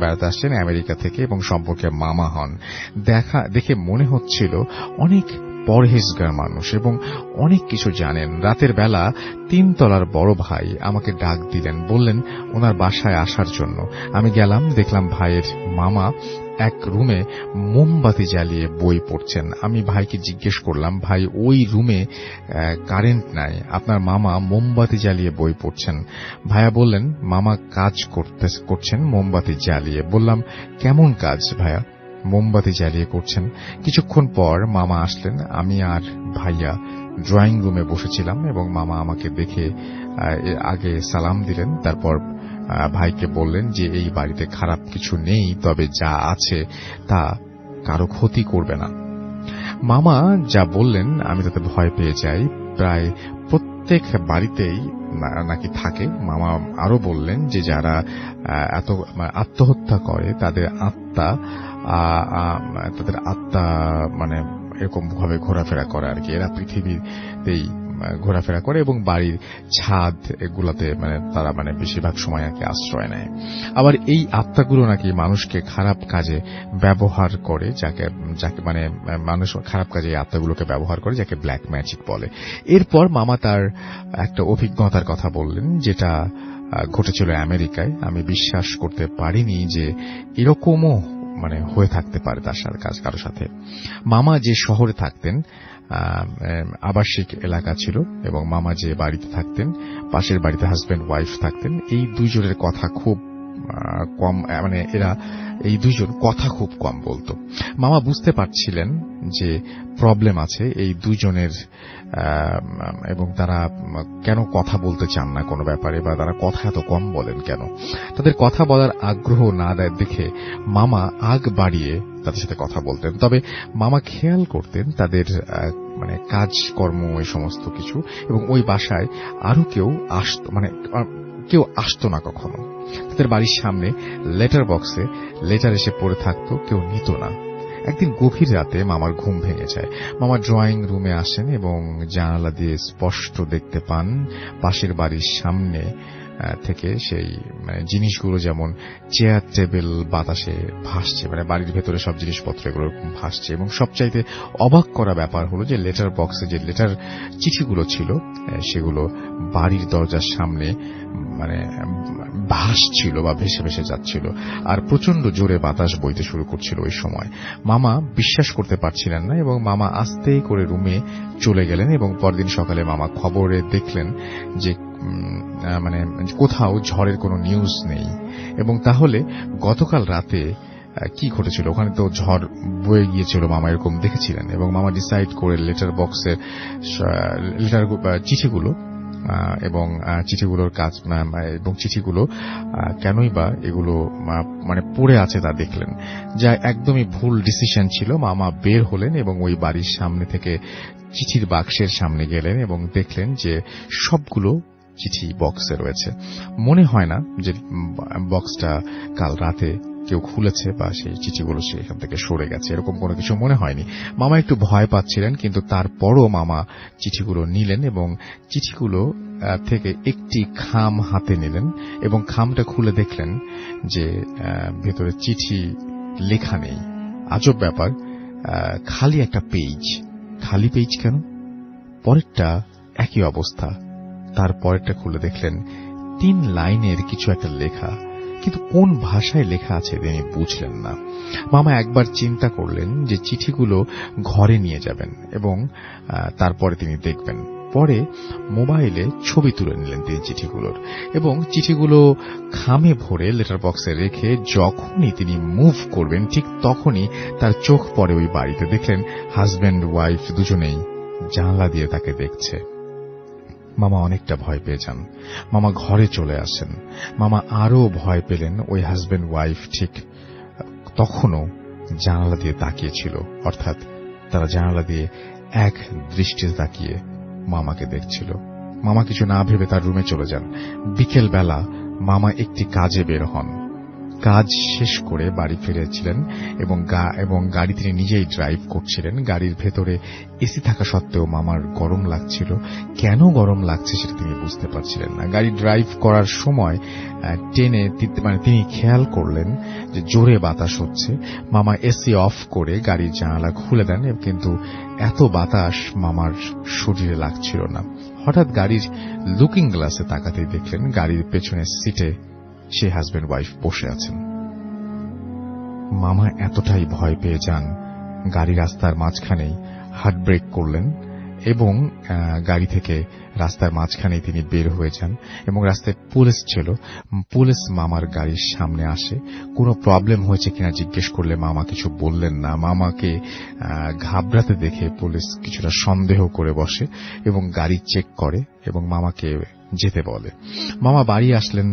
বেড়াতে আসছেন আমেরিকা থেকে এবং সম্পর্কে মামা হন। দেখে মনে হচ্ছিল অনেক পরহেজগার মানুষ এবং অনেক কিছু জানেন। রাতের বেলা 3 তলার বড় ভাই আমাকে ডাক দিলেন, বললেন ওনার বাসায় আসার জন্য। আমি গেলাম, দেখলাম ভাইয়ের মামা এক রুমে মোমবাতি জ্বালিয়ে বই পড়ছেন। আমি ভাইকে জিজ্ঞেস করলাম, ভাই ওই রুমে কারেন্ট নাই, আপনার মামা মোমবাতি জ্বালিয়ে বই পড়ছেন। ভাইয়া বললেন মামা কাজ করছেন মোমবাতি জ্বালিয়ে। বললাম কেমন কাজ ভাইয়া? মোমবাতি জ্বালিয়ে করছেন। কিছুক্ষণ পর মামা আসলেন। আমি আর ভাইয়া ড্রয়িং রুমে বসেছিলাম এবং মামা আমাকে দেখে আগে সালাম দিলেন, তারপর ভাইকে বললেন যে এই বাড়িতে খারাপ কিছু নেই, তবে যা আছে তা কারো ক্ষতি করবে না। মামা যা বললেন আমি তাতে ভয় পেয়ে যাই। প্রায় প্রত্যেক বাড়িতেই নাকি থাকে। মামা আরো বললেন যে যারা আত্মহত্যা করে তাদের আত্মা মানে এরকম ভাবে ঘোরাফেরা করে আর কি। এরা পৃথিবীতেই ঘোরাফেরা করে এবং বাড়ির ছাদ এগুলাতে তারা বেশিরভাগ সময় আর কি আশ্রয় নেয়। আবার এই আত্মাগুলো নাকি মানুষকে খারাপ কাজে ব্যবহার করে, যাকে মানুষ খারাপ কাজে এই আত্মাগুলোকে ব্যবহার করে, যাকে ব্ল্যাক ম্যাজিক বলে। এরপর মামা তার একটা অভিজ্ঞতার কথা বললেন যেটা ঘটেছিল আমেরিকায়। আমি বিশ্বাস করতে পারিনি যে এরকমও হয়ে থাকতে পারে তার সাথে কারো সাথে। মামা যে শহরে থাকতেন আবাসিক এলাকা ছিল এবং মামা যে বাড়িতে থাকতেন পাশের বাড়িতে হাজব্যান্ড ওয়াইফ থাকতেন। এই দুইজনের কথা খুব কম, এরা এই দুইজন কথা খুব কম বলতো। মামা বুঝতে পারছিলেন যে প্রবলেম আছে এই দুইজনের এবং তারা কেন কথা বলতে চান না কোনো ব্যাপারে, বা তারা কথা এত কম বলেন কেন। তাদের কথা বলার আগ্রহ না দেয় দেখে মামা আগ বাড়িয়ে তাদের সাথে কথা বলতেন। তবে মামা খেয়াল করতেন তাদের কাজকর্ম এই সমস্ত কিছু, এবং ওই বাসায় আরো কেউ আসতো না কখনো। তাদের বাড়ির সামনে লেটার বক্সে লেটার এসে পড়ে থাকতো, কেউ নিত না। একদিন গভীর রাতে মামার ঘুম ভেঙে যায়। মামা ড্রয়িং রুমে আসেন এবং জানালা দিয়ে স্পষ্ট দেখতে পান পাশের বাড়ির সামনে থেকে সেই জিনিসগুলো, যেমন চেয়ার টেবিল বাতাসে ভাসছে, বাড়ির ভেতরে সব জিনিসপত্র এগুলো ভাসছে। এবং সবচাইতে অবাক করা ব্যাপার হলো যে লেটার বক্সে যে লেটার চিঠিগুলো ছিল সেগুলো বাড়ির দরজার সামনে ভাসছিল বা ভেসে ভেসে যাচ্ছিল, আর প্রচন্ড জোরে বাতাস বইতে শুরু করছিল ওই সময়। মামা বিশ্বাস করতে পারছিলেন না এবং মামা আস্তে করে রুমে চলে গেলেন। এবং পরদিন সকালে মামা খবরে দেখলেন যে কোথাও ঝড়ের কোনো নিউজ নেই। এবং তাহলে গতকাল রাতে কি ঘটেছিল? ওখানে তো ঝড় বয়ে গিয়েছিল, মামা এরকম দেখেছিলেন। এবং মামা ডিসাইড করে লেটার বক্সের চিঠিগুলো এবং চিঠিগুলোর কাজ এবং চিঠিগুলো কেনই বা এগুলো পড়ে আছে তা দেখলেন, যা একদমই ভুল ডিসিশন ছিল। মামা বের হলেন এবং ওই বাড়ির সামনে থেকে চিঠির বাক্সের সামনে গেলেন এবং দেখলেন যে সবগুলো চিঠি বক্সে রয়েছে। মনে হয় না যে বক্সটা কাল রাতে কেউ খুলেছে বা সেই চিঠিগুলো সেখান থেকে সরে গেছে, এরকম কোনো কিছু মনে হয়নি। মামা একটু ভয় পাচ্ছিলেন, কিন্তু তারপরও মামা চিঠিগুলো নিলেন এবং চিঠিগুলো থেকে একটি খাম হাতে নিলেন এবং খামটা খুলে দেখলেন যে ভেতরে চিঠি লেখা নেই। আজব ব্যাপার, খালি একটা পেজ। খালি পেজ কেন? পরেরটা একই অবস্থা। তার পরেরটা খুলে দেখলেন 3 লাইনের কিছু একটা লেখা, কিন্তু কোন ভাষায় লেখা আছে তিনি বুঝলেন না। মামা একবার চিন্তা করলেন যে চিঠিগুলো ঘরে নিয়ে যাবেন এবং তারপরে তিনি দেখবেন। পরে মোবাইলে ছবি তুলে নিলেন তিনি চিঠিগুলোর এবং চিঠিগুলো খামে ভরে লেটার বক্সে রেখে যখনই তিনি মুভ করবেন ঠিক তখনই তার চোখ পড়ে ওই বাড়িতে। দেখলেন হাজব্যান্ড ওয়াইফ দুজনেই জানালা দিয়ে তাকে দেখছে। মামা অনেকটা ভয় পেয়ে যান। মামা ঘরে চলে আসেন। মামা আরো ভয় পেলেন। ওই হাজব্যান্ড ওয়াইফ ঠিক তখনও জানালা দিয়ে তাকিয়েছিল, অর্থাৎ তারা জানালা দিয়ে এক দৃষ্টিতে তাকিয়ে মামাকে দেখছিল। মামা কিছু না ভেবে তার রুমে চলে যান। বিকেল বেলা মামা একটি কাজে বের হন। কাজ শেষ করে বাড়ি ফিরেছিলেন এবং গাড়ি তিনি নিজেই ড্রাইভ করছিলেন। গাড়ির ভেতরে এসি থাকা সত্ত্বেও মামার গরম লাগছিল। কেন গরম লাগছে সেটা তিনি বুঝতে পারছিলেন না। গাড়ি ড্রাইভ করার সময় তিনি খেয়াল করলেন যে জোরে বাতাস হচ্ছে। মামা এসি অফ করে গাড়ির জানালা খুলে দেন, কিন্তু এত বাতাস মামার শরীরে লাগছিল না। হঠাৎ গাড়ির লুকিং গ্লাসে তাকাতেই দেখলেন গাড়ির পেছনের সিটে সে হাজব্যান্ড ওয়াইফ বসে আছেন। মামা এতটাই ভয় পেয়ে যান, গাড়ি রাস্তার মাঝখানেই হার্ট ব্রেক করলেন এবং গাড়ি থেকে রাস্তার মাঝখানেই তিনি বের হয়ে যান এবং রাস্তায় পুলিশ ছিল। পুলিশ মামার গাড়ির সামনে আসে। কোনো প্রবলেম হয়েছে কিনা জিজ্ঞেস করলে মামা কিছু বললেন না। মামাকে ঘাবড়াতে দেখে পুলিশ কিছুটা সন্দেহ করে বসে এবং গাড়ি চেক করে এবং মামাকে যেতে বলে। মামা বাড়ি আসলেন,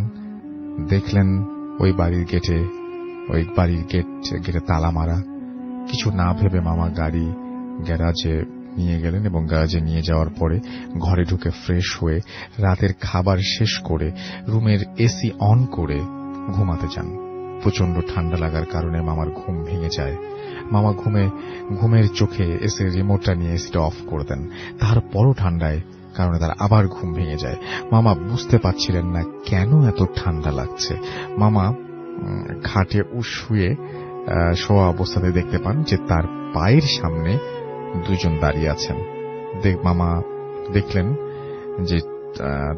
দেখলেন ওই বাড়ির গেটে তালা মারা। কিছু না ভেবে মামা গাড়ি গ্যারাজে নিয়ে গেলেন এবং গ্যারাজে নিয়ে যাওয়ার পরে ঘরে ঢুকে ফ্রেশ হয়ে রাতের খাবার শেষ করে রুমের এসি অন করে ঘুমাতে যান। প্রচন্ড ঠান্ডা লাগার কারণে মামার ঘুম ভেঙে যায়। মামা ঘুমের চোখে এসির রিমোটটা নিয়ে এসিটা অফ করে দেন। তারপরও ঠান্ডায় কারণে তার আবার ঘুম ভেঙে যায়। মামা বুঝতে পারছিলেন না কেন এত ঠান্ডা লাগছে। মামা খাটে শুয়ে শোয়া অবস্থাতে দেখতে পান যে তার পায়ের সামনে দুজন দাঁড়িয়ে আছেন। মামা দেখলেন যে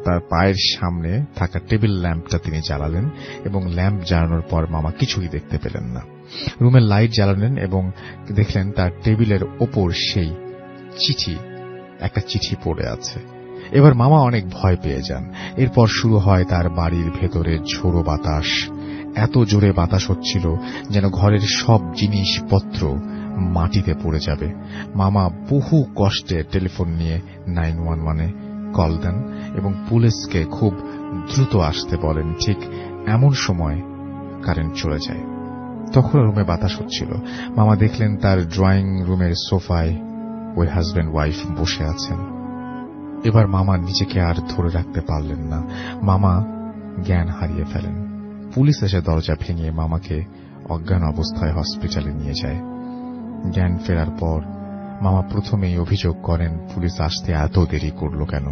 তার পায়ের সামনে থাকা টেবিল ল্যাম্পটা তিনি জ্বালালেন এবং ল্যাম্প জ্বালানোর পর মামা কিছুই দেখতে পেলেন না। রুমের লাইট জ্বালালেন এবং দেখলেন তার টেবিলের ওপর সেই একটা চিঠি পড়ে আছে। এবার মামা অনেক ভয় পেয়ে যান। এরপর শুরু হয় তার বাড়ির ভেতরে ঝোড়ো বাতাস। এত জোরে বাতাস হচ্ছিল যেন ঘরের সব জিনিসপত্র মাটিতে পড়ে যাবে। মামা বহু কষ্টে টেলিফোন নিয়ে 911-এ কল দেন এবং পুলিশকে খুব দ্রুত আসতে বলেন। ঠিক এমন সময় কারেন্ট চলে যায়। তখন রুমে বাতাস হচ্ছিল। মামা দেখলেন তার ড্রয়িং রুমের সোফায় ওই হাজব্যান্ড ওয়াইফ বসে আছেন। এবার মামা নিজেকে আর ধরে রাখতে পারলেন না। মামা জ্ঞান হারিয়ে ফেলেন। পুলিশ এসে দরজা ভেঙে মামাকে অজ্ঞান অবস্থায় হসপিটালে নিয়ে যায়। জ্ঞান ফেরার পর মামা প্রথমেই অভিযোগ করেন পুলিশ আসতে এত দেরি করল কেন।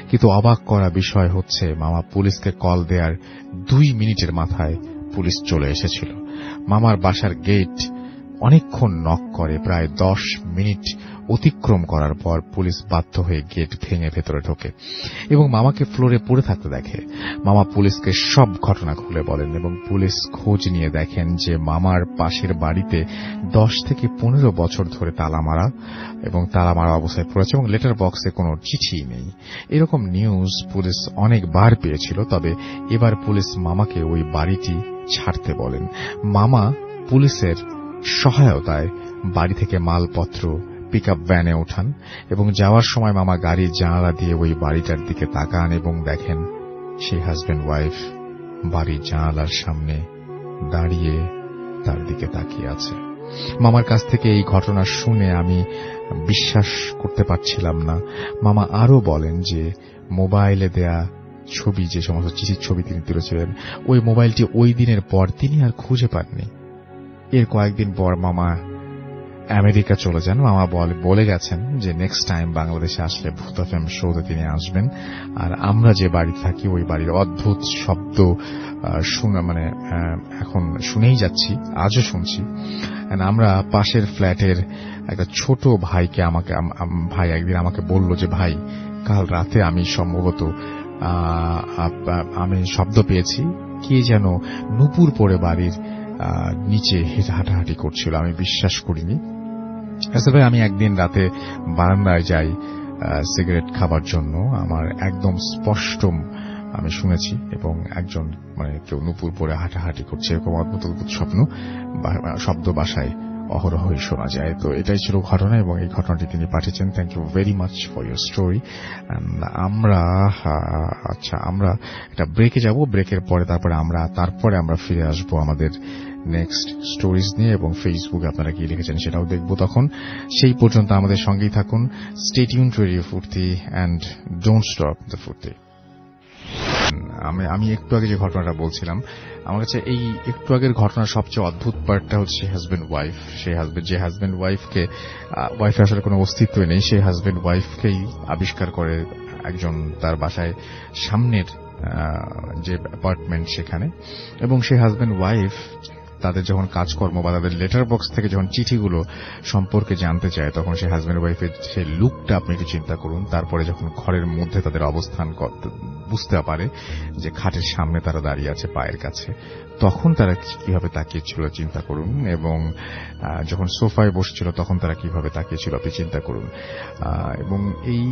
কিন্তু অবাক করা বিষয় হচ্ছে মামা পুলিশকে কল দেওয়ার 2 মিনিটের মাথায় পুলিশ চলে এসেছিল। মামার বাসার গেট অনেকক্ষণ নক করে। প্রায় 10 মিনিট অতিক্রম করার পর পুলিশ বাধ্য হয়ে গেট ভেঙে ভেতরে ঢোকে এবং মামাকে ফ্লোরে পড়ে থাকতে দেখে। মামা পুলিশকে সব ঘটনা খুলে বলেন এবং পুলিশ খোঁজ নিয়ে দেখেন যে মামার পাশের বাড়িতে 10 থেকে 15 বছর ধরে তালা মারা অবস্থায় পড়েছে এবং লেটার বক্সে কোনো চিঠি নেই। এরকম নিউজ পুলিশ অনেকবার পেয়েছিল, তবে এবার পুলিশ মামাকে ওই বাড়িটি ছাড়তে বলেন। মামা পুলিশের সহায়তায় বাড়ি থেকে মালপত্র পিকআপ ভ্যানে ওঠান এবং যাওয়ার সময় মামা গাড়ির জানালা দিয়ে ওই বাড়িটার দিকে তাকান এবং দেখেন সেই হাজব্যান্ড ওয়াইফ বাড়ির জানালার সামনে দাঁড়িয়ে তার দিকে তাকিয়ে আছে। মামার কাছ থেকে এই ঘটনা শুনে আমি বিশ্বাস করতে পারছিলাম না। মামা আরো বলেন যে মোবাইলে দেয়া ছবি, যে সমস্ত চিঠির ছবি তিনি তুলেছিলেন, ওই মোবাইলটি ওই দিনের পর তিনি আর খুঁজে পাননি। এর কয়েকদিন পর মামা আমেরিকা চলে যান। মামা বলে গেছেন যে নেক্সট টাইম বাংলাদেশে আসলে ভূত এফএম শোতে তিনি আসবেন। আর আমরা যে বাড়ি থাকি ওই বাড়ির অদ্ভুত শব্দ এখন শুনেই যাচ্ছি, আজও শুনছি। আমরা পাশের ফ্ল্যাটের একটা ছোট ভাইকে ভাই একদিন আমাকে বলল যে ভাই, কাল রাতে আমি সম্ভবত শব্দ পেয়েছি, কে যেন নুপুর পরে বাড়ির নিচে হাঁটাহাঁটি করছিল। আমি বিশ্বাস করিনি। আসলে আমি একদিন রাতে বারান্দায় যাই সিগারেট খাবার জন্য। আমার একদম স্পষ্ট আমি শুনেছি এবং একজন কেউ নুপুর পরে হাঁটাহাঁটি করছে, এরকম অদ্ভুত অদ্ভুত শব্দ বাসায় অহরহই শোনা যায়। তো এটাই ছিল ঘটনা এবং এই ঘটনাটি তিনি পাঠিয়েছেন। Thank you very much for your story. আমরা একটা ব্রেকে যাব। ব্রেকের পরে তারপরে আমরা ফিরে আসবো আমাদের নেক্সট স্টোরিজ নিয়ে এবং ফেসবুকে আপনারা কি লিখেছেন সেটাও দেখব। তখন সেই পর্যন্ত আমাদের সঙ্গেই থাকুন। স্টে টিউনড টু রেডিও ফুর্তি অ্যান্ড ডোন্ট স্টপ দ্য ফুর্তি। আমি একটু আগে যে ঘটনাটা বলছিলাম, আমার কাছে এই একটু আগের ঘটনার সবচেয়ে অদ্ভুত পার্টটা হচ্ছে হাজবেন্ড ওয়াইফ। যে হাজবেন্ড ওয়াইফকে, ওয়াইফের আসলে কোনো অস্তিত্বই নেই, সেই হাজবেন্ড ওয়াইফকেই আবিষ্কার করে একজন তার বাসায় সামনের যে অ্যাপার্টমেন্ট সেখানে, এবং সেই হাজবেন্ড ওয়াইফ তাদের যখন কাজকর্ম বা তাদের লেটার বক্স থেকে যখন চিঠিগুলো সম্পর্কে জানতে চায়, তখন সেই হাজবেন্ড ওয়াইফের সেই লুকটা আপনি একটু চিন্তা করুন। তারপরে যখন ঘরের মধ্যে তাদের অবস্থান বুঝতে পারে যে খাটের সামনে তারা দাঁড়িয়ে আছে পায়ের কাছে, তখন তারা কিভাবে তাকিয়েছিল চিন্তা করুন। এবং যখন সোফায় বসছিল তখন তারা কিভাবে তাকিয়েছিল আপনি চিন্তা করুন। এবং এই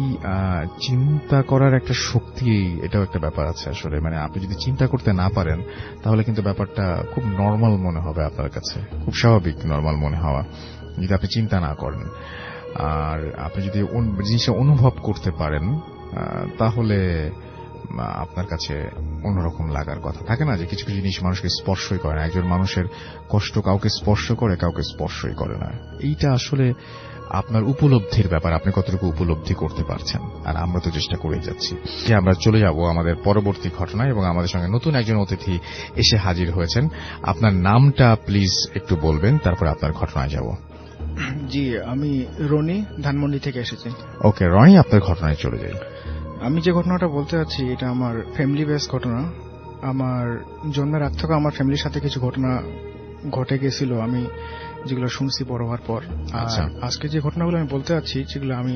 চিন্তা করার একটা শক্তি, এটাও একটা ব্যাপার আছে আসলে। মানে আপনি যদি চিন্তা করতে না পারেন তাহলে কিন্তু ব্যাপারটা খুব নর্মাল মনে হবে আপনার কাছে, খুব স্বাভাবিক নর্মাল মনে হওয়া, যদি আপনি চিন্তা না করেন। আর আপনি যদি জিনিসটা অনুভব করতে পারেন তাহলে আপনার কাছে অন্যরকম লাগার কথা। থাকে না যে কিছু কিছু জিনিস মানুষকে স্পর্শই করে না। একজন মানুষের কষ্ট কাউকে স্পর্শ করে, কাউকে স্পর্শই করে না। এইটা আসলে আপনার উপলব্ধির ব্যাপার, আপনি কতটুকু উপলব্ধি করতে পারছেন। আর আমরা তো চেষ্টা করেই যাচ্ছি। আমরা চলে যাব আমাদের পরবর্তী ঘটনায়, এবং আমাদের সঙ্গে নতুন একজন অতিথি এসে হাজির হয়েছেন। আপনার নামটা প্লিজ একটু বলবেন, তারপর আপনার ঘটনায় যাব।
জি, আমি রনি, ধানমন্ডি থেকে এসেছি।
ওকে রনি, আপনার ঘটনায় চলে যাই।
আমি যে ঘটনাটা বলতে চাচ্ছি এটা আমার ফ্যামিলি বেস ঘটনা। আমার জন্মের আগ থেকে আমার ফ্যামিলির সাথে কিছু ঘটনা ঘটে গেছিল, আমি যেগুলো শুনছি বড় হওয়ার পর।
আচ্ছা।
আজকে যে ঘটনাগুলো আমি বলতে চাচ্ছি সেগুলো আমি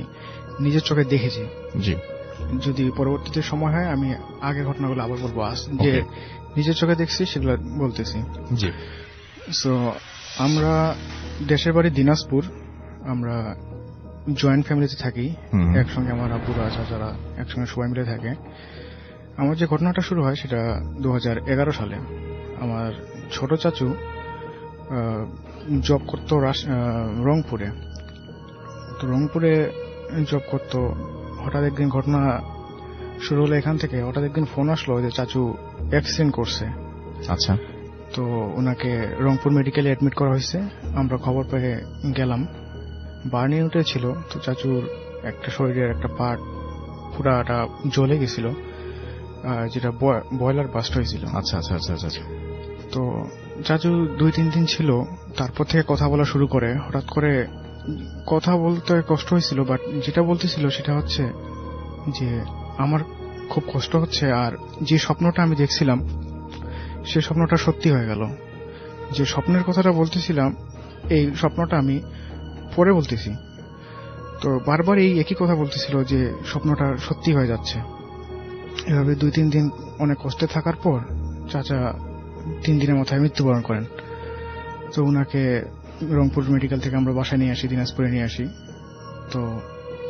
নিজের চোখে দেখেছি।
জি।
যদি পরবর্তীতে সময় হয় আমি আগের ঘটনাগুলো আবার বলবো, যে নিজের চোখে দেখছি সেগুলো বলতেছি।
জি।
সো আমরা দেশের বাড়ি দিনাজপুর, আমরা জয়েন্ট ফ্যামিলিতে থাকি, একসঙ্গে আমার আব্বুরা চাচারা একসঙ্গে সবাই মিলে থাকে। আমার যে ঘটনাটা শুরু হয় সেটা 2011 সালে। আমার ছোট চাচু জব করতো রংপুরে। তো রংপুরে জব করতো। হঠাৎ একদিন ঘটনা শুরু হলো এখান থেকে। হঠাৎ একদিন ফোন আসলো যে চাচু অ্যাক্সিডেন্ট করছে।
আচ্ছা।
তো ওনাকে রংপুর মেডিকেলে অ্যাডমিট করা হয়েছে। আমরা খবর পেয়ে গেলাম। বার্ন ইউনিটে ছিল। তো চাচুর একটা শরীরের একটা পার্ট পুরাটা জ্বলে গেছিল, যেটা বয়লার বাস্ট হয়েছিল।
আচ্ছা আচ্ছা আচ্ছা আচ্ছা।
তো চাচু 2-3 দিন ছিল, তারপর থেকে কথা বলা শুরু করে। হঠাৎ করে কথা বলতে কষ্ট হয়েছিল, বাট যেটা বলতেছিল সেটা হচ্ছে যে আমার খুব কষ্ট হচ্ছে, আর যে স্বপ্নটা আমি দেখছিলাম সে স্বপ্নটা সত্যি হয়ে গেল। যে স্বপ্নের কথাটা বলতেছিলাম এই স্বপ্নটা আমি পরে বলতেছি। তো বারবার এই একই কথা বলতেছিল যে স্বপ্নটা সত্যি হয়ে যাচ্ছে। এভাবে 2-3 দিন অনেক কষ্টে থাকার পর চাচা 3 দিনের মাথায় মৃত্যুবরণ করেন। তো উনাকে রংপুর মেডিকেল থেকে আমরা বাসায় নিয়ে আসি, দিনাজপুরে নিয়ে আসি। তো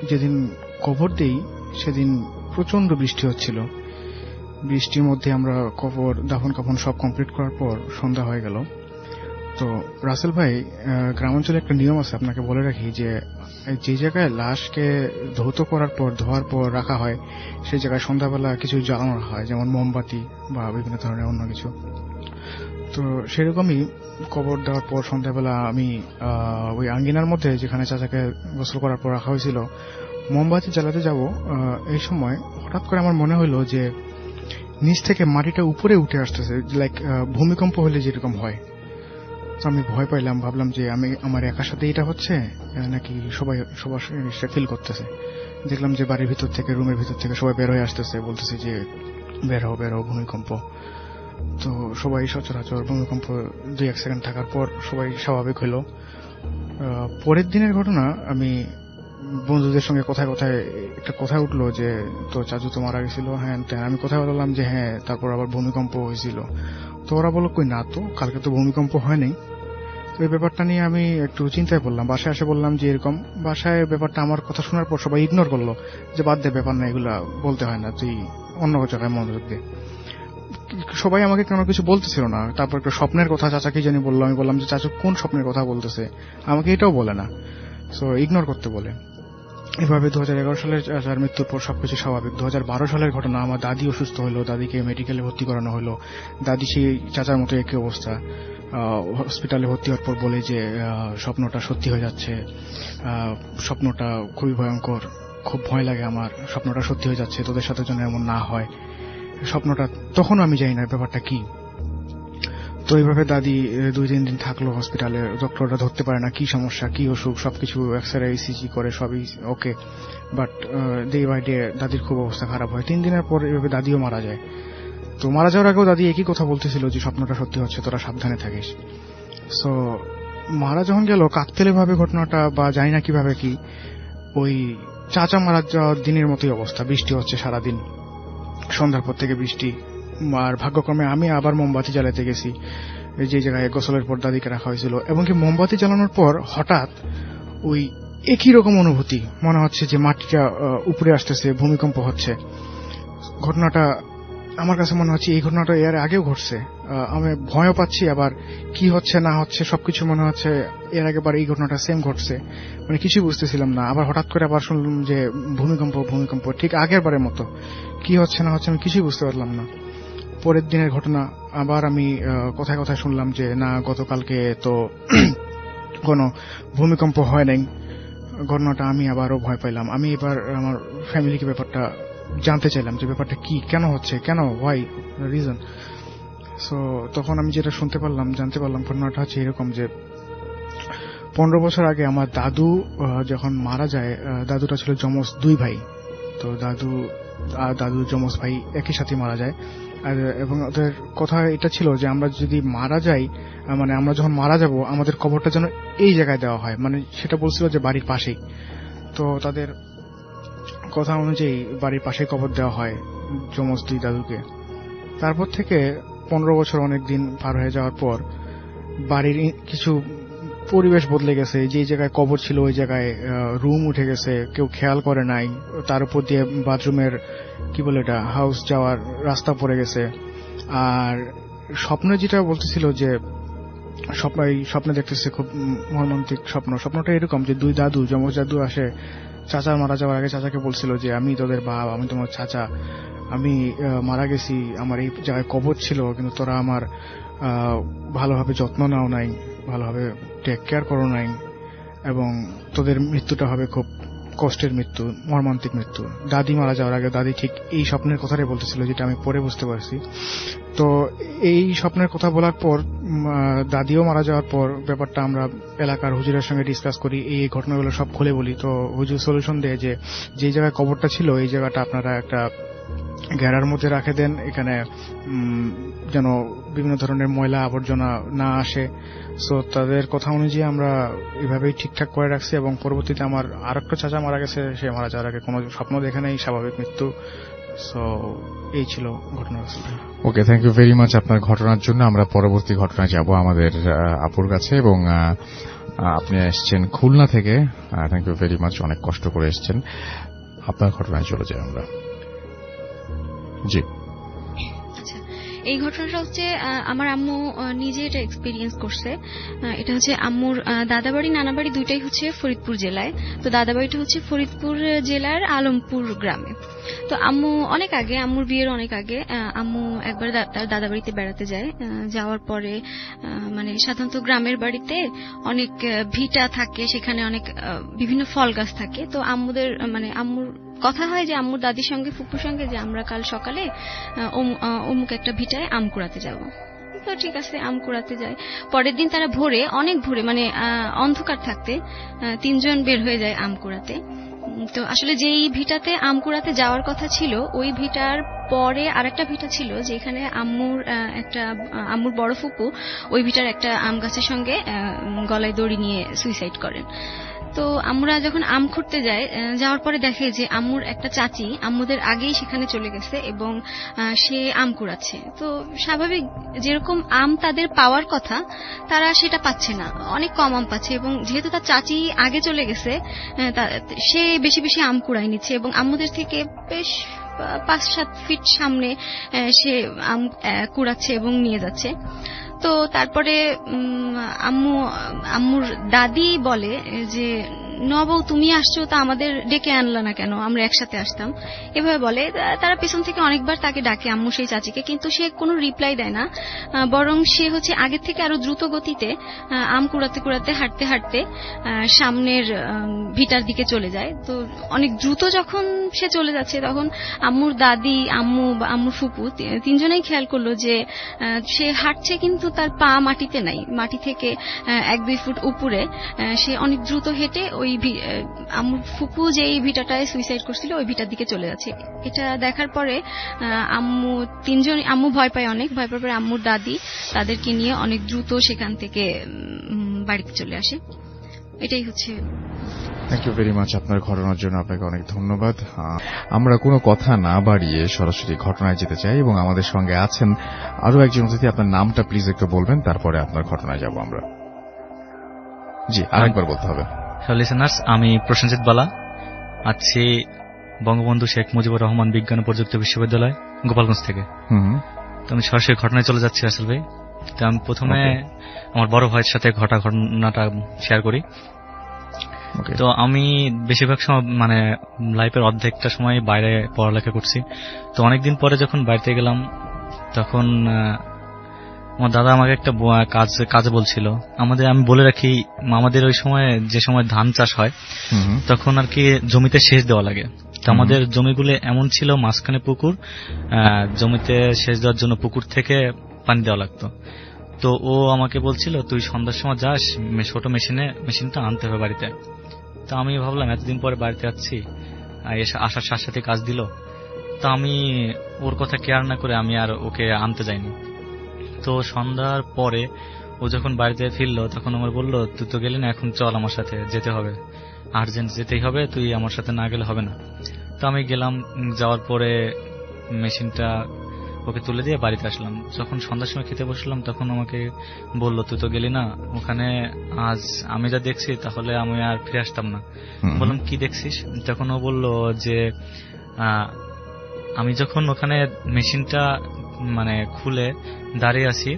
যেদিন কবর দেই সেদিন প্রচন্ড বৃষ্টি হচ্ছিল। বৃষ্টির মধ্যে আমরা কবর দাফন কাফন সব কমপ্লিট করার পর সন্ধ্যা হয়ে গেল। তো রাসেল ভাই, গ্রামাঞ্চলে একটা নিয়ম আছে, আপনাকে বলে রাখি, যে যে জায়গায় লাশকে ধৌত করার পর ধোয়ার পর রাখা হয় সেই জায়গায় সন্ধ্যাবেলা কিছু জ্বালানো হয়, যেমন মোমবাতি বা বিভিন্ন ধরনের অন্য কিছু। তো সেরকমই কবর দেওয়ার পর সন্ধ্যাবেলা আমি ওই আঙ্গিনার মধ্যে যেখানে চাচাকে গোসল করার পর রাখা হয়েছিল মোমবাতি জ্বালাতে যাব। এই সময় হঠাৎ করে আমার মনে হলো যে নিচ থেকে মাটিটা উপরে উঠে আসতেছে, লাইক ভূমিকম্প হলে যেরকম হয়। তো আমি ভয় পাইলাম, ভাবলাম যে আমি আমার একার সাথে এটা হচ্ছে নাকি সবার ফিল করতেছে। দেখলাম যে বাড়ির ভিতর থেকে, রুমের ভিতর থেকে সবাই বের হয়ে আসতেছে, বলতেছে যে বের হও ভূমিকম্প। তো সবাই সচরাচর ভূমিকম্প 2-1 সেকেন্ড থাকার পর সবাই স্বাভাবিক হলো। পরের দিনের ঘটনা, আমি বন্ধুদের সঙ্গে কথায় একটা কথা উঠলো যে তো চাচু তো মারা গেছিল, হ্যাঁ। আমি কোথায় বললাম যে হ্যাঁ, তারপর আবার ভূমিকম্প হয়েছিল। তো ওরা বললো কই না তো, কালকে তো ভূমিকম্প হয়নি। তো এই ব্যাপারটা নিয়ে আমি একটু চিন্তায় পড়লাম। বাসায় এসে বললাম যে এরকম। বাসায় ব্যাপারটা আমার কথা শোনার পর সবাই ইগনোর করলো, যে বাদ দে, ব্যাপার না, এগুলা বলতে হয় না, তুই অন্য জায়গায় মনোযোগ দে। সবাই আমাকে কোনো কিছু বলতেছিল না। তারপর একটা স্বপ্নের কথা চাচাকে জানি বললো। আমি বললাম যে চাচু কোন স্বপ্নের কথা বলতেছে, আমাকে এটাও বলে না, সো ইগনোর করতে বলে। এভাবে 2011 সালের চাচার মৃত্যুর পর সবকিছু স্বাভাবিক। 2012 সালের ঘটনা, আমার দাদি অসুস্থ হলো, দাদিকে মেডিকেলে ভর্তি করানো হলো। দাদি সেই চাচার মতো একই অবস্থা। হসপিটালে ভর্তি হওয়ার পর বলে যে স্বপ্নটা সত্যি হয়ে যাচ্ছে, স্বপ্নটা খুবই ভয়ঙ্কর, খুব ভয় লাগে আমার, স্বপ্নটা সত্যি হয়ে যাচ্ছে, তোদের সাথে যেন এমন না হয়। স্বপ্নটা তখনও আমি জানি না ব্যাপারটা কি। তো এইভাবে দাদি 2-3 দিন থাকলো হসপিটালে, ডক্টররা ধরতে পারে না কি সমস্যা কি অসুখ, সবকিছু এক্সরে ইসিজি করে সবই ওকে, বাট ডে বাই ডে দাদির খুব অবস্থা খারাপ হয়। 3 দিনের পর এইভাবে দাদিও মারা যায়। তো মারা যাওয়ার আগেও দাদি একই কথা বলতেছিল যে স্বপ্নটা সত্যি হচ্ছে, তোরা সাবধানে থাকিস। সো মারা যখন গেল কাকতালীয় ভাবে ঘটনাটা বা জানি না কিভাবে কি, ওই চাচা মারা যাওয়ার দিনের মতোই অবস্থা, বৃষ্টি হচ্ছে সারাদিন, সন্ধ্যার পর থেকে বৃষ্টি। আর ভাগ্যক্রমে আমি আবার মোমবাতি জ্বালাতে গেছি যে জায়গায় গোসলের পর দাদিকে রাখা হয়েছিল, এবং কি মোমবাতি জ্বালানোর পর হঠাৎ ওই একই রকম অনুভূতি, মনে হচ্ছে যে মাটিটা উপরে আসতেছে, ভূমিকম্প হচ্ছে। ঘটনাটা আমার কাছে মনে হচ্ছে এই ঘটনাটা এর আগেও ঘটছে। আমি ভয়ও পাচ্ছি, আবার কি হচ্ছে না হচ্ছে সবকিছু মনে হচ্ছে এর আগেবার এই ঘটনাটা সেম ঘটছে, মানে কিছুই বুঝতেছিলাম না। আবার হঠাৎ করে আবার শুনলাম যে ভূমিকম্প ঠিক আগের বারের মতো, কি হচ্ছে না হচ্ছে আমি কিছুই বুঝতে পারলাম না। পরের দিনের ঘটনা আবার আমি কথায় কথায় শুনলাম যে না, গতকালকে তো কোনো ভূমিকম্প হয় নাই। ঘটনাটা আমি আবারও ভয় পাইলাম। আমি এবার আমার ফ্যামিলিকে ব্যাপারটা জানতে চাইলাম যে ব্যাপারটা কি, কেন হচ্ছে, কেন, হোয়াই, রিজন। সো তখন আমি যেটা জানতে পারলাম ঘটনাটা হচ্ছে এরকম যে 15 বছর আগে আমার দাদু যখন মারা যায়, দাদুটা ছিল যমজ 2 ভাই। তো দাদু যমজ ভাই একই সাথে মারা যায়। এবং ওদের কথা এটা ছিল যে আমরা যদি মারা যাই, মানে আমরা যখন মারা যাব আমাদের কবরটা যেন এই জায়গায় দেওয়া হয়, মানে সেটা বলছিল যে বাড়ির পাশেই। তো তাদের কথা অনুযায়ী বাড়ির পাশে কবর দেওয়া হয় যমজ 2 দাদুকে। তারপর থেকে 15 বছর অনেক দিন পার হয়ে যাওয়ার পর বাড়ির কিছু পরিবেশ বদলে গেছে। যে জায়গায় কবর ছিল ওই জায়গায় রুম উঠে গেছে, কেউ খেয়াল করে নাই। তার উপর দিয়ে বাথরুমের কি বলে এটা, হাউস যাওয়ার রাস্তা পড়ে গেছে। আর স্বপ্নে যেটা বলতেছিল যে স্বপ্নে দেখতেছে খুব মর্মান্তিক স্বপ্নটা এরকম যে 2 দাদু, যমজ দাদু আসে চাচা মারা যাওয়ার আগে চাচাকে বলছিল যে আমি তোদের বাপ, আমি তোমার চাচা, আমি মারা গেছি, আমার এই জায়গায় কবর ছিল, কিন্তু তোরা আমার ভালোভাবে যত্ন নাও নাই, ভালোভাবে টেক কেয়ার করো নাই, এবং তোদের মৃত্যুটা হবে খুব কষ্টের মৃত্যু, মর্মান্তিক মৃত্যু। দাদি মারা যাওয়ার আগে দাদি ঠিক এই স্বপ্নের কথাটাই বলতেছিল, যেটা আমি পরে বুঝতে পারছি। তো এই স্বপ্নের কথা বলার পর দাদিও মারা যাওয়ার পর ব্যাপারটা আমরা এলাকার হুজুরের সঙ্গে ডিসকাস করি, এই ঘটনাগুলো সব খুলে বলি। তো হুজুর সলিউশন দেয় যে জায়গায় কবরটা ছিল এই জায়গাটা আপনারা একটা ঘেরার মধ্যে রাখে দেন, এখানে যেন বিভিন্ন ধরনের ময়লা আবর্জনা না আসে। সো তাদের কথা অনুযায়ী আমরা এভাবেই ঠিকঠাক করে রাখছি। এবং পরবর্তীতে আমার আরেকটা চাচা মারা গেছে, সে মারা যাওয়ার আগে কোনো স্বপ্ন দেখে নেই, স্বাভাবিক মৃত্যু। সো এই ছিল ঘটনা।
ওকে, থ্যাংক ইউ ভেরি মাচ আপনার ঘটনার জন্য। আমরা পরবর্তী ঘটনায় যাব আমাদের আপুর কাছে। এবং আপনি এসছেন খুলনা থেকে, থ্যাংক ইউ ভেরি মাচ, অনেক কষ্ট করে এসছেন। আপনার ঘটনায় চলে যাই আমরা। জি,
আচ্ছা, এই ঘটনাটা হচ্ছে আমার আম্মু নিজে এটা এক্সপিরিয়েন্স করছে। এটা হচ্ছে আম্মুর দাদাবাড়ি নানাবাড়ি দুইটাই হচ্ছে ফরিদপুর জেলায়। তো দাদাবাড়িটা হচ্ছে ফরিদপুর জেলার আলমপুর গ্রামে। তো আম্মু অনেক আগে, আম্মুর বিয়ের অনেক আগে, আম্মু একবার তার দাদাবাড়িতে বেড়াতে যায়। যাওয়ার পরে মানে সাধারণত গ্রামের বাড়িতে অনেক ভিটা থাকে, সেখানে অনেক বিভিন্ন ফল গাছ থাকে। তো আম্মুর কথা হয় যে আম্মুর দাদির সঙ্গে ফুপুর সঙ্গে যে আমরা কাল সকালে অমুক একটা ভিটায় আম কুড়াতে যাব। তো ঠিক আছে, আম কুড়াতে যায়। পরের দিন তারা অনেক ভোরে মানে অন্ধকার থাকতে 3 জন বের হয়ে যায় আম কুড়াতে। তো আসলে যেই ভিটাতে আম কুড়াতে যাওয়ার কথা ছিল, ওই ভিটার পরে আরেকটা ভিটা ছিল যেখানে আম্মুর বড় ফুপু ওই ভিটার একটা আম গাছের সঙ্গে গলায় দড়ি নিয়ে সুইসাইড করেন। তো আমরা যখন আম খুঁড়তে যাওয়ার পরে দেখে যে আম্মুর একটা চাচি আম্মুদের আগেই সেখানে চলে গেছে এবং সে আম কুড়াচ্ছে। তো স্বাভাবিক যেরকম আম তাদের পাওয়ার কথা তারা সেটা পাচ্ছে না, অনেক কম আম পাচ্ছে। এবং যেহেতু তার চাচি আগে চলে গেছে, সে বেশি বেশি আম কুড়াই নিচ্ছে এবং আম্মুদের থেকে বেশ 5-7 ফিট সামনে সে আম কুড়াচ্ছে এবং নিয়ে যাচ্ছে। তো তারপরে আম্মুর দাদি বলে যে নবৌ তুমি আসছো, তা আমাদের ডেকে আনলা না কেন, আমরা একসাথে আসতাম, এভাবে বলে। তারা পেছন থেকে অনেকবার তাকে ডাকে, আম্মু সেই চাচিকে, কিন্তু সে কোনো রিপ্লাই দেয় না। বরং সে হচ্ছে আগের থেকে আরো দ্রুত গতিতে আম কুড়াতে কুড়াতে হাঁটতে হাঁটতে সামনের ভিটার দিকে চলে যায়। তো অনেক দ্রুত যখন সে চলে যাচ্ছে, তখন আম্মুর দাদি, আম্মু বা আম্মুর ফুপু তিনজনেই খেয়াল করলো যে সে হাঁটছে কিন্তু তার পা মাটিতে নাই, মাটি থেকে 1-2 ফুট উপরে সে অনেক দ্রুত হেঁটে ওই আম্মুর ফুপু যেই ভিটাটায় সুইসাইড করছিল ওই ভিটার দিকে চলে যাচ্ছে। এটা দেখার পরে আম্মু ভয় পায়, অনেক ভয় পাওয়ার পরে আম্মুর দাদি তাদেরকে নিয়ে অনেক দ্রুত সেখান থেকে বাড়িতে চলে আসে। এটাই হচ্ছে।
থ্যাংক ইউ ভেরি মাচ আপনার ঘটনার জন্য, আপনাকে অনেক ধন্যবাদ। আমরা কোনো কথা না বাড়িয়ে সরাসরি ঘটনায় যেতে চাই এবং আমাদের সঙ্গে আছেন আরো একজন অতিথি। আপনার নামটা প্লিজ একটু বলবেন, তারপরে আপনার ঘটনায় যাব আমরা। জি, আরেকবার বলতে হবে।
হ্যালো লিসেনার্স, আমি প্রসেনজিৎ বালা, আছি বঙ্গবন্ধু শেখ মুজিবুর রহমান বিজ্ঞান ও প্রযুক্তি বিশ্ববিদ্যালয়, গোপালগঞ্জ থেকে। তো আমি সরাসরি ঘটনায় চলে যাচ্ছি আসল ভাই। তো আমি প্রথমে আমার বড় ভাইয়ের সাথে ঘটনাটা শেয়ার করি। তো আমি বেশিরভাগ সময় মানে লাইফের অর্ধেকটা সময় বাইরে পড়ালেখা করছি। তো অনেকদিন পরে যখন বাড়িতে গেলাম, তখন আমার দাদা আমাকে একটা কাজে বলছিল। আমি বলে রাখি, আমাদের ওই সময় যে সময় ধান চাষ হয় তখন আর কি জমিতে সেচ দেওয়া লাগে। তো আমাদের জমিগুলো এমন ছিল, মাঝখানে পুকুর, জমিতে সেচ দেওয়ার জন্য পুকুর থেকে পানি দেওয়া লাগতো। তো ও আমাকে বলছিল, তুই সন্ধ্যার সময় যাস, ছোট মেশিনটা আনতে হবে বাড়িতে। তো আমি ভাবলাম এতদিন পরে বাড়িতে যাচ্ছি, আসার সাথে সাথে কাজ দিল। তো আমি ওর কথা কেয়ার না করে আমি আর ওকে আনতে যাইনি। তো সন্ধ্যার পরে ও যখন বাড়িতে ফিরলো, তখন আমার বললো, তুই তো গেলি না, এখন চল আমার সাথে, যেতে হবে, আর্জেন্ট যেতেই হবে, তুই আমার সাথে না গেলে হবে না। তো আমি গেলাম, যাওয়ার পরে মেশিনটা ওকে তুলে দিয়ে বাড়িতে আসলাম। যখন সন্ধ্যার সময় খেতে বসলাম, তখন আমাকে বললো, তুই তো গেলি না ওখানে, আজ আমি যা দেখছি তাহলে আমি আর ফিরে আসতাম না। বললাম, কি দেখছিস? তখন ও বললো যে আমি যখন ওখানে মেশিনটা মানে খুলে দাঁড়িয়ে আছি,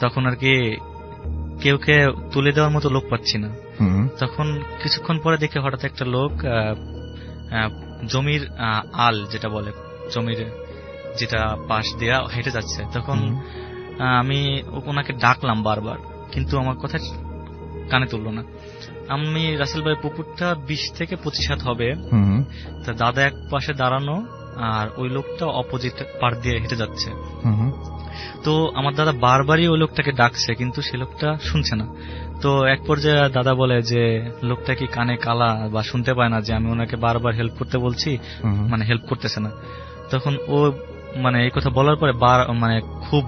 তখন আর কি কেউকে তুলে দেওয়ার মতো লোক পাচ্ছি না। তখন কিছুক্ষণ পরে দেখে হঠাৎ একটা লোক জমির আল যেটা বলে, জমির যেটা পাশ দেয়া হেঁটে যাচ্ছে। তখন আমি ওনাকে ডাকলাম বারবার, কিন্তু আমার কথা কানে তুললো না। আমি রাসেল ভাই, পুকুরটা 20 থেকে 25 হাত হবে। তা দাদা এক পাশে দাঁড়ানো, আর ওই লোকটা অপোজিট পার দিয়ে হেঁটে যাচ্ছে। তো আমার দাদা বারবারই ওই লোকটাকে ডাকছে, কিন্তু সে লোকটা শুনছে না। তো এক পর্যায়ে দাদা বলে যে, লোকটা কি কানে কালা বা শুনতে পায় না যে আমি ওনাকে বারবার হেল্প করতে বলছি, মানে হেল্প করতেছে না। তখন ও মানে এই কথা বলার পরে মানে খুব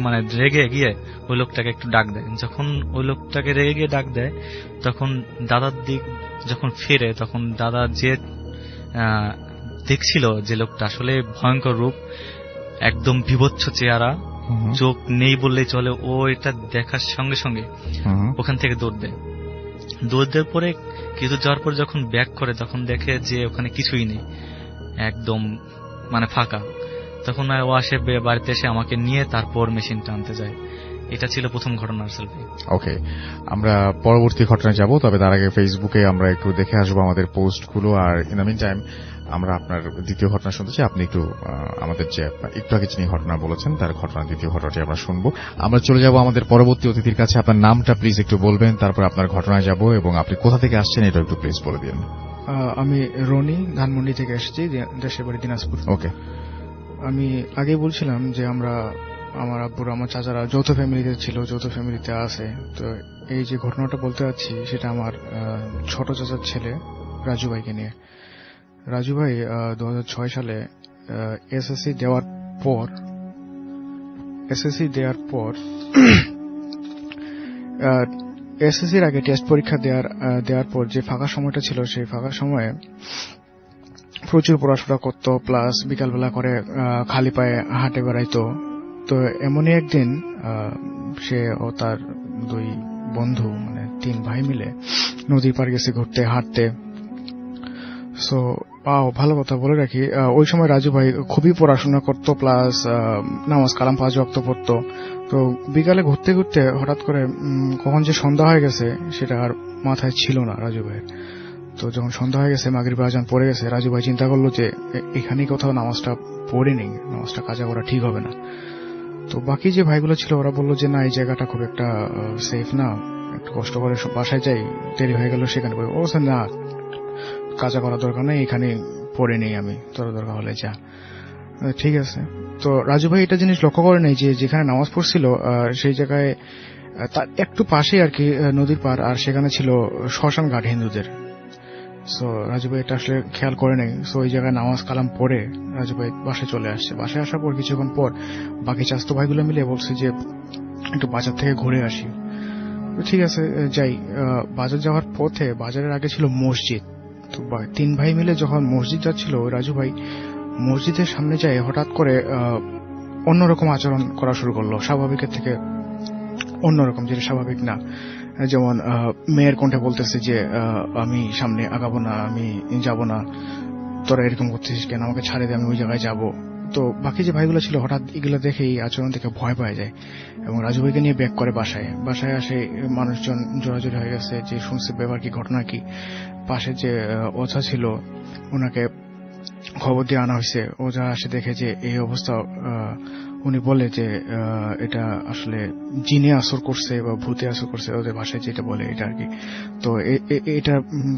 মানে রেগে গিয়ে ওই লোকটাকে একটু ডাক দেয়। যখন ওই লোকটাকে রেগে গিয়ে ডাক দেয়, তখন দাদার দিক যখন ফিরে, তখন দাদা যে দেখছিল যে লোকটা আসলে ভয়ঙ্কর রূপ, একদম বিভৎস চেহারা, চোখ নেই বললেই চলে। ও এটা দেখার সঙ্গে সঙ্গে ওখান থেকে দৌড় দেওয়ার পরে কিছু যাওয়ার পরে যখন ব্যাক করে, তখন দেখে যে ওখানে কিছুই নেই, একদম মানে ফাঁকা। তখন ও আসে বাড়িতে এসে আমাকে নিয়ে তারপর মেশিনটা আনতে যায়। এটা ছিল প্রথম ঘটনা।
ওকে, আমরা পরবর্তী ঘটনায় যাব, তবে তার আগে ফেসবুকে আমরা একটু দেখে আসবো আমাদের পোস্টগুলো। আর ইন দ্য মিন টাইম আমরা আপনার দ্বিতীয় ঘটনা শুনতে চাই। আপনি একটু আমাদের যে একটু আগে যিনি ঘটনা বলেছেন তার ঘটনা দ্বিতীয় ঘটনাটি আমরা শুনবো। আমরা চলে যাব আমাদের পরবর্তী অতিথির কাছে। আপনার নামটা প্লিজ একটু বলবেন, তারপর আপনার ঘটনায় যাব, এবং আপনি কোথা থেকে আসছেন এটা একটু প্লিজ বলে দিন।
আমি রনি, ধানমন্ডি থেকে এসেছি, দেশের বাড়ি দিনাজপুর।
ওকে,
আমি আগে বলছিলাম যে আমার আব্বুর, আমার চাচারা যৌথ ফ্যামিলিতে ছিল, যৌথ ফ্যামিলিতে আছে। তো এই যে ঘটনাটা বলতে যাচ্ছি সেটা আমার ছোট চাচার ছেলে রাজু ভাইকে নিয়ে। রাজু ভাই 2006 সালে এসএসসি দেওয়ার পর এসএসসির আগে টেস্ট পরীক্ষা দেওয়ার পর যে ফাঁকা সময়টা ছিল, সেই ফাঁকা সময়ে প্রচুর পড়াশোনা করতো, প্লাস বিকালবেলা করে খালি পায়ে হাঁটে বেড়াইতো। তো এমনই একদিন সে ও তার 2 বন্ধু, মানে 3 ভাই মিলে নদীর পাড় গেছে ঘুরতে, হাঁটতে। সো ভালো কথা বলে রাখি, ওই সময় রাজু ভাই খুবই পড়াশোনা করতো, প্লাস নামাজ কালাম 5 ওয়াক্ত পড়তো। তো বিকালে ঘুরতে ঘুরতে হঠাৎ করে কখন যে সন্ধ্যা হয়ে গেছে সেটা আর মাথায় ছিল না রাজু ভাইয়ের। তো যখন সন্ধ্যা হয়ে গেছে, মাগরিবের আজান পড়ে গেছে, রাজু ভাই চিন্তা করলো যে এখানেই কোথাও নামাজটা পড়ে নেই, নামাজটা কাজা করা ঠিক হবে না। তো বাকি যে ভাইগুলো ছিল ওরা বললো যে না, এই জায়গাটা খুব একটা সেফ না, একটু কষ্ট করে বাসায় যাই, দেরি হয়ে গেল সেখানে পড়ে। ও না, কাজা করা দরকার নেই, এখানে পড়ে নেই আমি, তোর দরকার হলে যা। ঠিক আছে। তো রাজু ভাই এটা জিনিস লক্ষ্য করে নেই যে যেখানে নামাজ পড়ছিল সেই জায়গায় তার একটু পাশে আর কি নদীর পার, আর সেখানে ছিল শ্মশান ঘাট হিন্দুদের। সো রাজু ভাই এটা আসলে খেয়াল করে নেই। সো ওই জায়গায় নামাজ কালাম পড়ে রাজু ভাই বাসায় চলে আসছে। বাসায় আসার পর কিছুক্ষণ পর বাকি চাস্তো ভাইগুলো মিলে বলছে যে একটু বাজার থেকে ঘুরে আসি। ঠিক আছে যাই। বাজার যাওয়ার পথে, বাজারের আগে ছিল মসজিদ। তো 3 ভাই মিলে যখন মসজিদ যাচ্ছিল, রাজু ভাই মসজিদের সামনে যায় হঠাৎ করে অন্যরকম আচরণ করা শুরু করলো, স্বাভাবিকের থেকে অন্যরকম, যেটা স্বাভাবিক না। যেমন মেয়ের কণ্ঠে বলতেছে যে আমি সামনে আগাবো না, আমি যাব না, তোরা এরকম করতেছিস কেন, আমাকে ছাড়ে দে, আমি ওই জায়গায় যাব। তো বাকি যে ভাইগুলো ছিল হঠাৎ এগুলো দেখে এই আচরণ থেকে ভয় পাওয়া যায় এবং রাজু ভাইকে নিয়ে ব্যাক করে বাসায়। বাসায় আসে মানুষজন জোরাজোরি হয়ে গেছে যে শুনছে ব্যাপার কি, ঘটনা কি। পাশে যে ওঝা ছিল ওনাকে খবর দিয়ে আনা হয়েছে। ওঝা আসে দেখে যে এই অবস্থা। উনি বলে যে এটা আসলে জিনে আসর করছে বা ভূতে আসর করছে, ওদের ভাষায় যেটা বলে এটা আর কি। তো এটা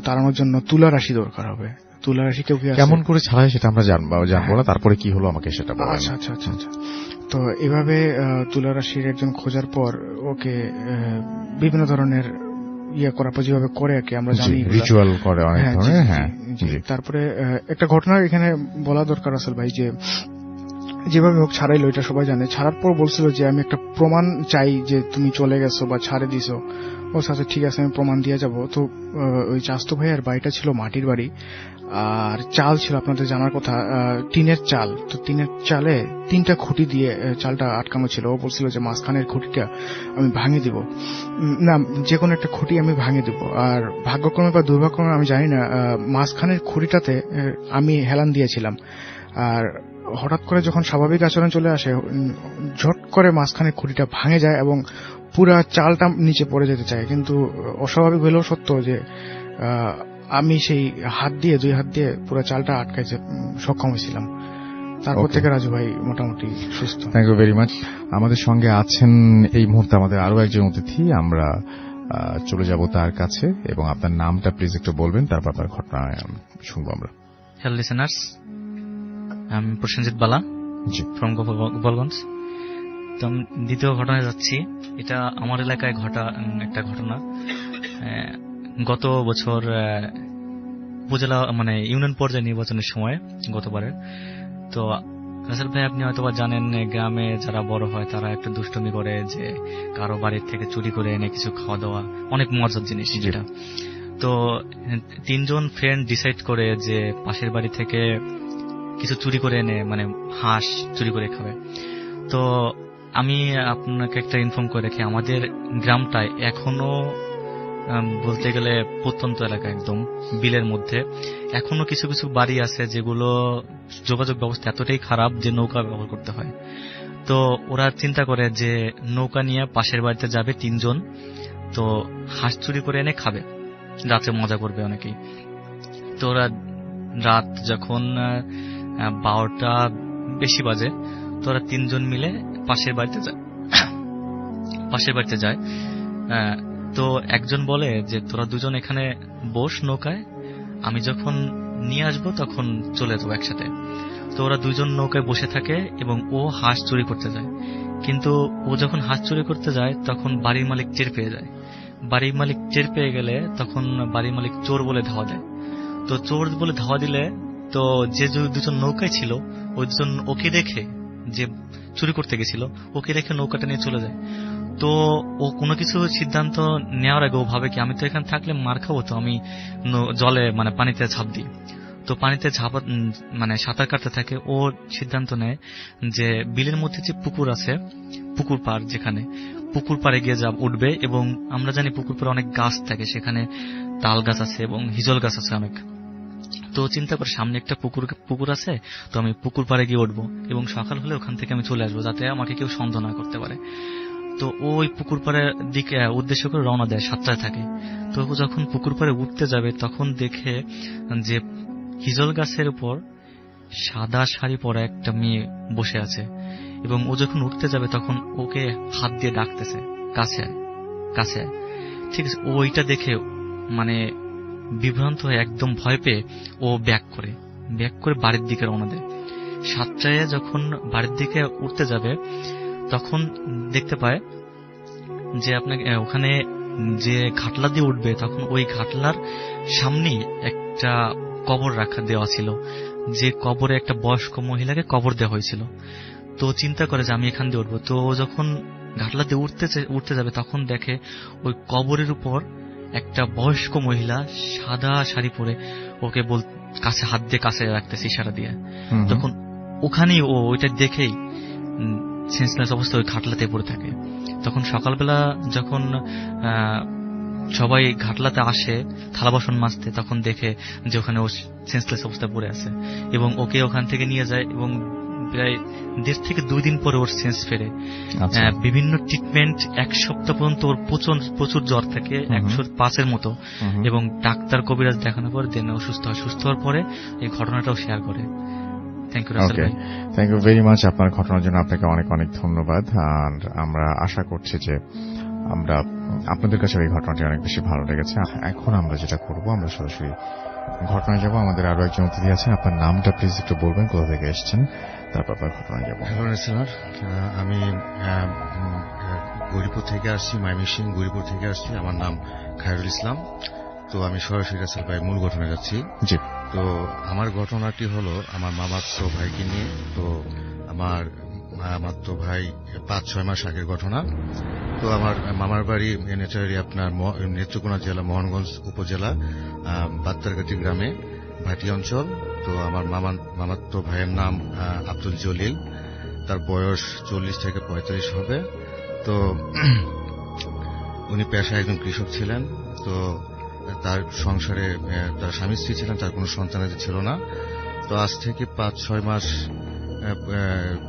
তাড়ানোর জন্য তুলা রাশি দরকার হবে। তুলা রাশি কেউ কি
কেমন করে ছাড়ায় সেটা আমরা জানবো না, তারপরে কি হলো আমাকে সেটা বলেন।
আচ্ছা আচ্ছা আচ্ছা আচ্ছা। তো এভাবে তুলা রাশির একজন খোঁজার পর ওকে বিভিন্ন ধরনের করার পর যেভাবে করে আর কি আমরা জানি,
রিচুয়াল করে অনেক ধরনের। হ্যাঁ,
তারপরে একটা ঘটনা এখানে বলা দরকার আসল ভাই, যে যেভাবে হোক ছাড়াইলো, এটা সবাই জানে। ছাড়ার পর বলছিল যে আমি একটা প্রমাণ চাই যে তুমি চলে গেছো বা ছাড়ে দিছো। ও আচ্ছা ঠিক আছে, আমি প্রমাণ দিয়ে যাব। তো ওই চাস্তো ভাইয়ের বাড়িটা ছিল মাটির বাড়ি, আর চাল ছিল আপনাদের জানার কথা টিনের চাল। তো টিনের চালে 3টা খুঁটি দিয়ে চালটা আটকানো ছিল। ও বলছিল যে মাঝখানের খুঁটিটা আমি ভাঙে দিব, না যে কোনো একটা খুঁটি আমি ভাঙে দিব। আর ভাগ্যক্রমে বা দুর্ভাগ্যক্রমে আমি জানি না, মাঝখানের খুঁটিটাতে আমি হেলান দিয়েছিলাম। আর হঠাৎ করে যখন স্বাভাবিক আচরণ চলে আসে, ঝট করে মাঝখানের খুঁটিটা ভাঙে যায় এবং পুরা চালটা নিচে পড়ে যেতে চায়। কিন্তু অস্বাভাবিক হলেও সত্য যে আমি সেই দুই হাত দিয়ে পুরো চালটা আটকাইতে সক্ষম হয়েছিলাম। তারপর থেকে রাজু ভাই মোটামুটি সুস্থ।
Thank you very much. আমাদের সঙ্গে আছেন এই মুহূর্তে আমাদের আরো একজন অতিথি, আমরা চলে যাব তার কাছে এবং আপনার নামটা প্লিজ একটু বলবেন, তারপর আপনার ঘটনা শুনবো আমরা।
হ্যালো লিসেনার্স, আমি প্রসেনজিৎ বালা ফ্রম গোপালগঞ্জ। তো আমি দ্বিতীয় ঘটনায় যাচ্ছি। এটা আমার এলাকায় ঘটা একটা ঘটনা। গত বছর উপজেলা ইউনিয়ন পর্যায়ে নির্বাচনের সময় গতবারের। তো রাসেল ভাই, আপনি হয়তো জানেন, গ্রামে যারা বড় হয় তারা একটু দুষ্টুমি করে, যে কারো বাড়ির থেকে চুরি করে এনে কিছু খাওয়া দাওয়া, অনেক মজার জিনিস যেটা। তো 3 জন ফ্রেন্ড ডিসাইড করে যে পাশের বাড়ি থেকে কিছু চুরি করে এনে হাঁস চুরি করে খাবে। তো আমি আপনাকে একটা ইনফর্ম করে রাখি, আমাদের গ্রামটায় এখনো বলতে গেলে প্রত্যন্ত এলাকা, একদম বিলের মধ্যে এখনো কিছু কিছু বাড়ি আছে যেগুলো যোগাযোগ ব্যবস্থা এতটাই খারাপ যে নৌকা ব্যবহার করতে হয়। তো ওরা চিন্তা করে যে নৌকা নিয়ে পাশের বাড়িতে যাবে 3 জন, তো হাঁস চুরি করে এনে খাবে, রাতে মজা করবে অনেকেই। তো ওরা রাত যখন 12টা বেশি বাজে, তো ওরা 3 জন মিলে পাশের বাড়িতে যায়। তো একজন বলে যে তোরা 2 জন এখানে বস নৌকায়, আমি যখন নিয়ে আসবো তখন চলে যাবো একসাথে। তো ওরা 2 জন নৌকায় বসে থাকে এবং ও হাঁস চুরি করতে যায়। কিন্তু ও যখন হাঁস চুরি করতে যায় তখন বাড়ির মালিক টের পেয়ে যায়। বাড়ির মালিক টের পেয়ে গেলে তখন বাড়ির মালিক চোর বলে ধাওয়া দেয়। তো চোর বলে ধাওয়া দিলে তো যে 2 জন নৌকায় ছিল ওই 2 জন ওকে দেখে, যে চুরি করতে গেছিল, ওকে রেখে নৌকাটা নিয়ে চলে যায়। তো ও কোনো কিছু সিদ্ধান্ত নেওয়ার আগে ও ভাবে কি আমি তো এখানে থাকলে মার খাবো, তো আমি জলে পানিতে ঝাঁপ দিই। তো পানিতে সাঁতার কাটতে থাকে। ও সিদ্ধান্ত নেয় যে বিলের মধ্যে যে পুকুর আছে, পুকুর পাড়, যেখানে পুকুর পাড়ে গিয়ে উঠবে। এবং আমরা জানি পুকুর পাড়ে অনেক গাছ থাকে, সেখানে তাল গাছ আছে এবং হিজল গাছ আছে অনেক। তো চিন্তা করে সামনে একটা পুকুর আছে, তো আমি পুকুর পাড়ে গিয়ে উঠবো এবং সকাল হলে ওখান থেকে আমি চলে আসবো, যাতে আমাকে কেউ সন্দেহ না করতে পারে। তো ওই পুকুর পাড়ের দিকে উদ্দেশ্য করে রওনা দেয়, 7টায় থাকে। তো যখন পুকুর পাড়ে উঠতে যাবে তখন দেখে যে হিজল গাছের উপর সাদা শাড়ি পরা একটা মেয়ে বসে আছে, এবং ও যখন উঠতে যাবে তখন ওকে হাত দিয়ে ডাকতেছে, কাছে আয়, কাছে আয়। ঠিক আছে, ওইটা দেখে মানে বিভ্রান্ত হয়ে একদম ভয় পেয়ে ও ব্যাক করে বাড়ির দিকে রওনা দেয়। 7টায় যখন বাড়ির দিকে উঠতে যাবে তখন দেখতে পায় যে আপনাকে ওখানে যে ঘাটলা দিয়ে উঠবে, তখন ওই ঘাটলার সামনেই একটা কবর রাখা দেওয়া ছিল, যে কবরে একটা বয়স্ক মহিলাকে কবর দেওয়া হয়েছিল। তো চিন্তা করে যে আমি এখান দিয়ে উঠবো। তো যখন ঘাটলা দিয়ে উঠতে যাবে তখন দেখে ওই কবরের উপর একটা বয়স্ক মহিলা সাদা শাড়ি পরে ওকে কাছে হাত দিয়ে কাছে রাখতেছে ইশারা দিয়ে। তখন ওখানেই ও ওইটা দেখেই সেন্সলেস অবস্থা ওই ঘাটলাতে পড়ে থাকে। তখন সকালবেলা যখন সবাই ঘাটলাতে আসে থালা বাসন মাজতে, তখন দেখে যে ওখানে ও সেন্সলেস অবস্থায় পড়ে আছে, এবং ওকে ওখান থেকে নিয়ে যায়, এবং প্রায় 1.5 থেকে 2 দিন পরে ওর সেন্স ফেরে। বিভিন্ন ট্রিটমেন্ট 1 সপ্তাহ পর্যন্ত ওর প্রচুর জ্বর থাকে, 105-এর মতো, এবং ডাক্তার কবিরাজ দেখানোর পর দেন ও সুস্থ হয়। সুস্থ হওয়ার পরে এই ঘটনাটাও শেয়ার করে। থ্যাংক ইউ রাসেল ভাই।
থ্যাংক ইউ ভেরি মাচ আপনার ঘটনার জন্য। আপনাকে অনেক অনেক ধন্যবাদ। আর আমরা আশা করছি যে আমরা আপনাদের কাছে এই ঘটনাটি অনেক বেশি ভালো লেগেছে। এখন আমরা যেটা করব, আমরা সরাসরি ঘটনায় যাব। আমাদের আরো একজন অতিথি আছেন, আপনার নামটা প্লিজ একটু বলবেন, কোথা থেকে এসেছেন, তারপর আপনার ঘটনায় যাব।
হ্যালো স্যার, আমি গৌরীপুর থেকে আসছি, ময়মনসিংহ গৌরীপুর থেকে আসছি। আমার নাম খায়রুল ইসলাম। তো আমি সরাসরি রাসেল ভাই মূল ঘটনায় যাচ্ছি।
জি।
তো আমার ঘটনাটি হলো আমার মামাতো ভাইকে নিয়ে। তো আমার মামাতো ভাই 5-6 মাস আগের ঘটনা। তো আমার মামার বাড়ি নেচারি আপনার নেত্রকোনা জেলা মোহনগঞ্জ উপজেলা বাত্তারগাটি গ্রামে, ভাটি অঞ্চল। তো আমার মামাতো ভাইয়ের নাম আব্দুল জলিল, তার বয়স 40 থেকে 45 হবে। তো উনি পেশায় একজন কৃষক ছিলেন। তো তার সংসারে তার স্বামী স্ত্রী ছিলেন, তার কোনো সন্তানাদি ছিল না। তো আজ থেকে 5-6 মাস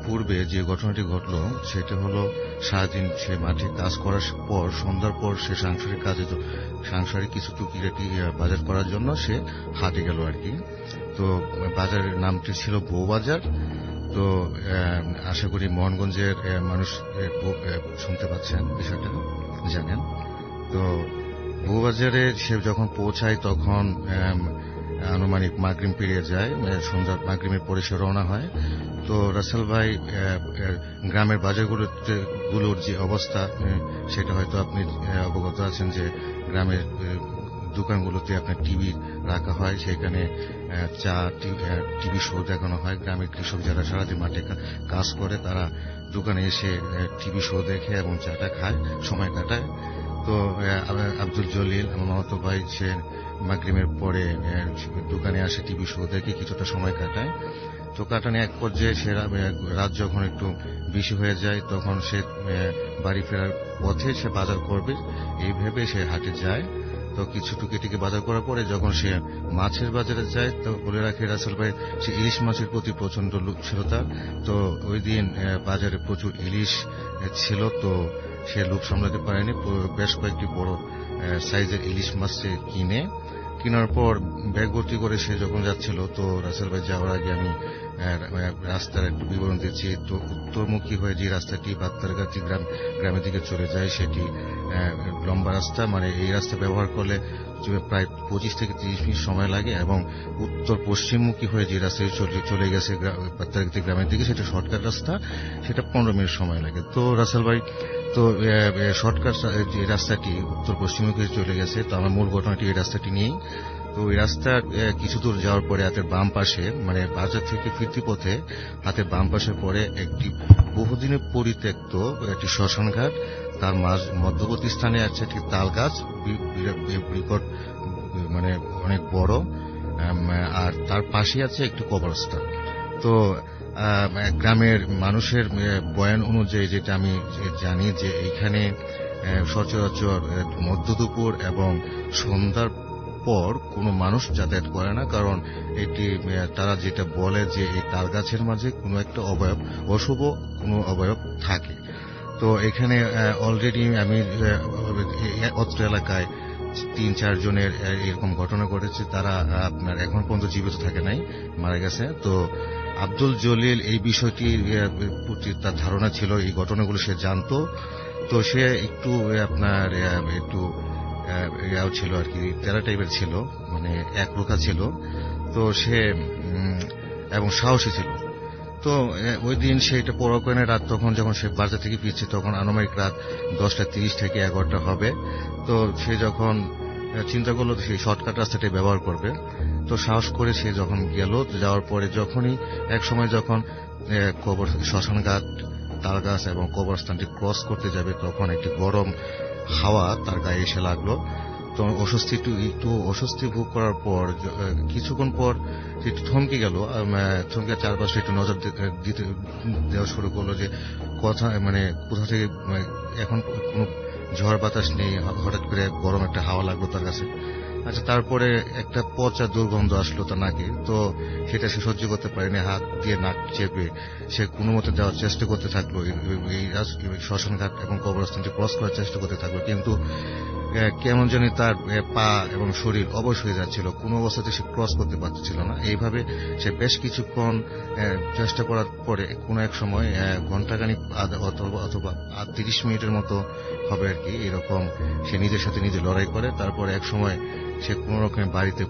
পূর্বে যে ঘটনাটি ঘটলো সেটা হলো, সারাদিন সে মাঠে কাজ করার পর সন্ধ্যার পর সে সাংসারিক কিছু টুকিটাকি বাজার করার জন্য সে হাটে গেল আর কি। তো বাজারের নামটি ছিল বউবাজার। তো আশা করি মোহনগঞ্জের মানুষ শুনতে পাচ্ছেন, বিষয়টা জানেন। তো বউবাজারে সে যখন পৌঁছায় তখন আনুমানিক মাগরিব পেরিয়ে যায়, সন্ধ্যা মাগরিবের পরে সে রওনা হয়। তো রাসেল ভাই, গ্রামের বাজারগুলোর যে অবস্থা সেটা হয়তো আপনি অবগত আছেন, যে গ্রামের দোকানগুলোতে আপনার টিভি রাখা হয়, সেখানে টিভি শো দেখানো হয়। গ্রামের কৃষক যারা সারাদিন মাঠে কাজ করে তারা দোকানে এসে টিভি শো দেখে এবং চাটা খায়, সময় কাটায়। তো আব্দুল জলিল আমার মামাতো ভাই, সে মাগরিবের পরে দোকানে আসে, টিভি শো দেখে কিছুটা সময় কাটায়। তো কাটানো এক পর্যায়ে সে রাত যখন একটু বেশি হয়ে যায় তখন সে বাড়ি ফেরার পথে সে বাজার করবে এই ভেবে সে হাটে যায়। তো কিছু টুকিটিকি বাজার করার পরে যখন সে মাছের বাজারে যায়, তো বলে রাখে রাসেল ভাই, সে ইলিশ মাছের প্রতি প্রচন্ড লোভ ছিল তার। তো ওই দিন বাজারে প্রচুর ইলিশ ছিল। তো সে লোভ সামলাতে পারেনি, বেশ কয়েকটি বড় সাইজের ইলিশ মাছ সে কেনার পর ব্যাগ ভর্তি করে সে যখন যাচ্ছিল, তো রাসেল ভাই যাওয়ার আগে আমি রাস্তার একটু বিবরণ দিচ্ছি। তো উত্তরমুখী হয়ে যে রাস্তাটি বাত্তারগাছি গ্রামের দিকে চলে যায়, সেটি লম্বা রাস্তা, মানে এই রাস্তা ব্যবহার করলে প্রায় 25 থেকে 30 মিনিট সময় লাগে, এবং উত্তর পশ্চিমমুখী হয়ে যে রাস্তায় চলে গেছে বাত্তারগাছি গ্রামের দিকে, সেটা শর্টকাট রাস্তা, সেটা 15 মিনিট সময় লাগে। তো রাসেল ভাই, তো শর্টকাট যে রাস্তাটি উত্তর পশ্চিমমুখী চলে গেছে। তো আমার মূল ঘটনাটি এই রাস্তাটি নিয়েই। তো ওই রাস্তার কিছু দূর যাওয়ার পরে হাতের বাম পাশে, মানে বাজার থেকে ফিরতি পথে হাতের বাম পাশে পড়ে একটি বহুদিনের পরিত্যক্ত একটি শ্মশান ঘাট, তার মধ্যবর্তী স্থানে আছে একটি তাল গাছ, বিকট মানে অনেক বড়, আর তার পাশে আছে একটি কবরস্থান। তো গ্রামের মানুষের বয়ান অনুযায়ী যেটা আমি জানি, যে এইখানে সচরাচর মধ্য দুপুর এবং সন্ধ্যার পর কোনো মানুষ যাতায়াত করে না, কারণ এটি তারা যেটা বলে যে এই তাল গাছের মাঝে কোনো একটা অশুভ কোনো অবয়ব থাকে। তো এখানে অলরেডি আমি অত্র এলাকায় 3-4 জনের এরকম ঘটনা ঘটেছে, তারা আপনার এখন পর্যন্ত জীবিত থাকে নাই, মারা গেছে। তো আব্দুল জলিল এই বিষয়টির প্রতি তার ধারণা ছিল, এই ঘটনাগুলো সে জানতো। তো সে একটু আপনার একটু ছিল আর কি, তেরা টাইপের ছিল, মানে একরোখা ছিল। তো সে এবং সাহসী ছিল। তো ওই দিন সে এটা পরোয়া করে না, রাত তখন যখন সে বাজার থেকে ফিরছে তখন আনুমানিক রাত 10:30 থেকে 11টা হবে। তো সে যখন চিন্তা করলো সেই শর্টকাট রাস্তাটাই ব্যবহার করবে, তো সাহস করে সে যখন গেল, যাওয়ার পরে যখনই এক সময় যখন কবর শ্মশানঘাট, তালগাছ এবং কবরস্থানটি ক্রস করতে যাবে, তখন একটি গরম হাওয়া তার গায়ে এসে লাগলো। তো একটু অস্বস্তি ভোগ করার পর কিছুক্ষণ পর একটু থমকে গেল, থমকে চারপাশে একটু নজর দিতে দেওয়া শুরু করলো যে কোথা থেকে এখন কোনো ঝড় বাতাস নেই, হঠাৎ করে গরম একটা হাওয়া লাগলো তার কাছে। আচ্ছা, তারপরে একটা পচা দুর্গন্ধ আসলো তার নাকে। তো সেটা সে সহ্য করতে পারেনি, হাত দিয়ে নাক চেপে সে কোনো মতে যাওয়ার চেষ্টা করতে থাকলো, এই শ্মশানঘাট এবং কবরস্থানটি ক্রস করার চেষ্টা করতে থাকলো। কিন্তু কেমন জানি তার পা এবং শরীর অবশ হয়ে যাচ্ছিল, কোনো অবস্থাতে সে ক্রস করতে পারছিল না। এইভাবে সে বেশ কিছুক্ষণ চেষ্টা করার পরে কোনো এক সময় ঘন্টাখানিক অথবা 30 মিনিটের মতো হবে আর কি, এরকম সে নিজের সাথে নিজে লড়াই করে। তারপর এক সময় সে কোন রকমের বাড়িতে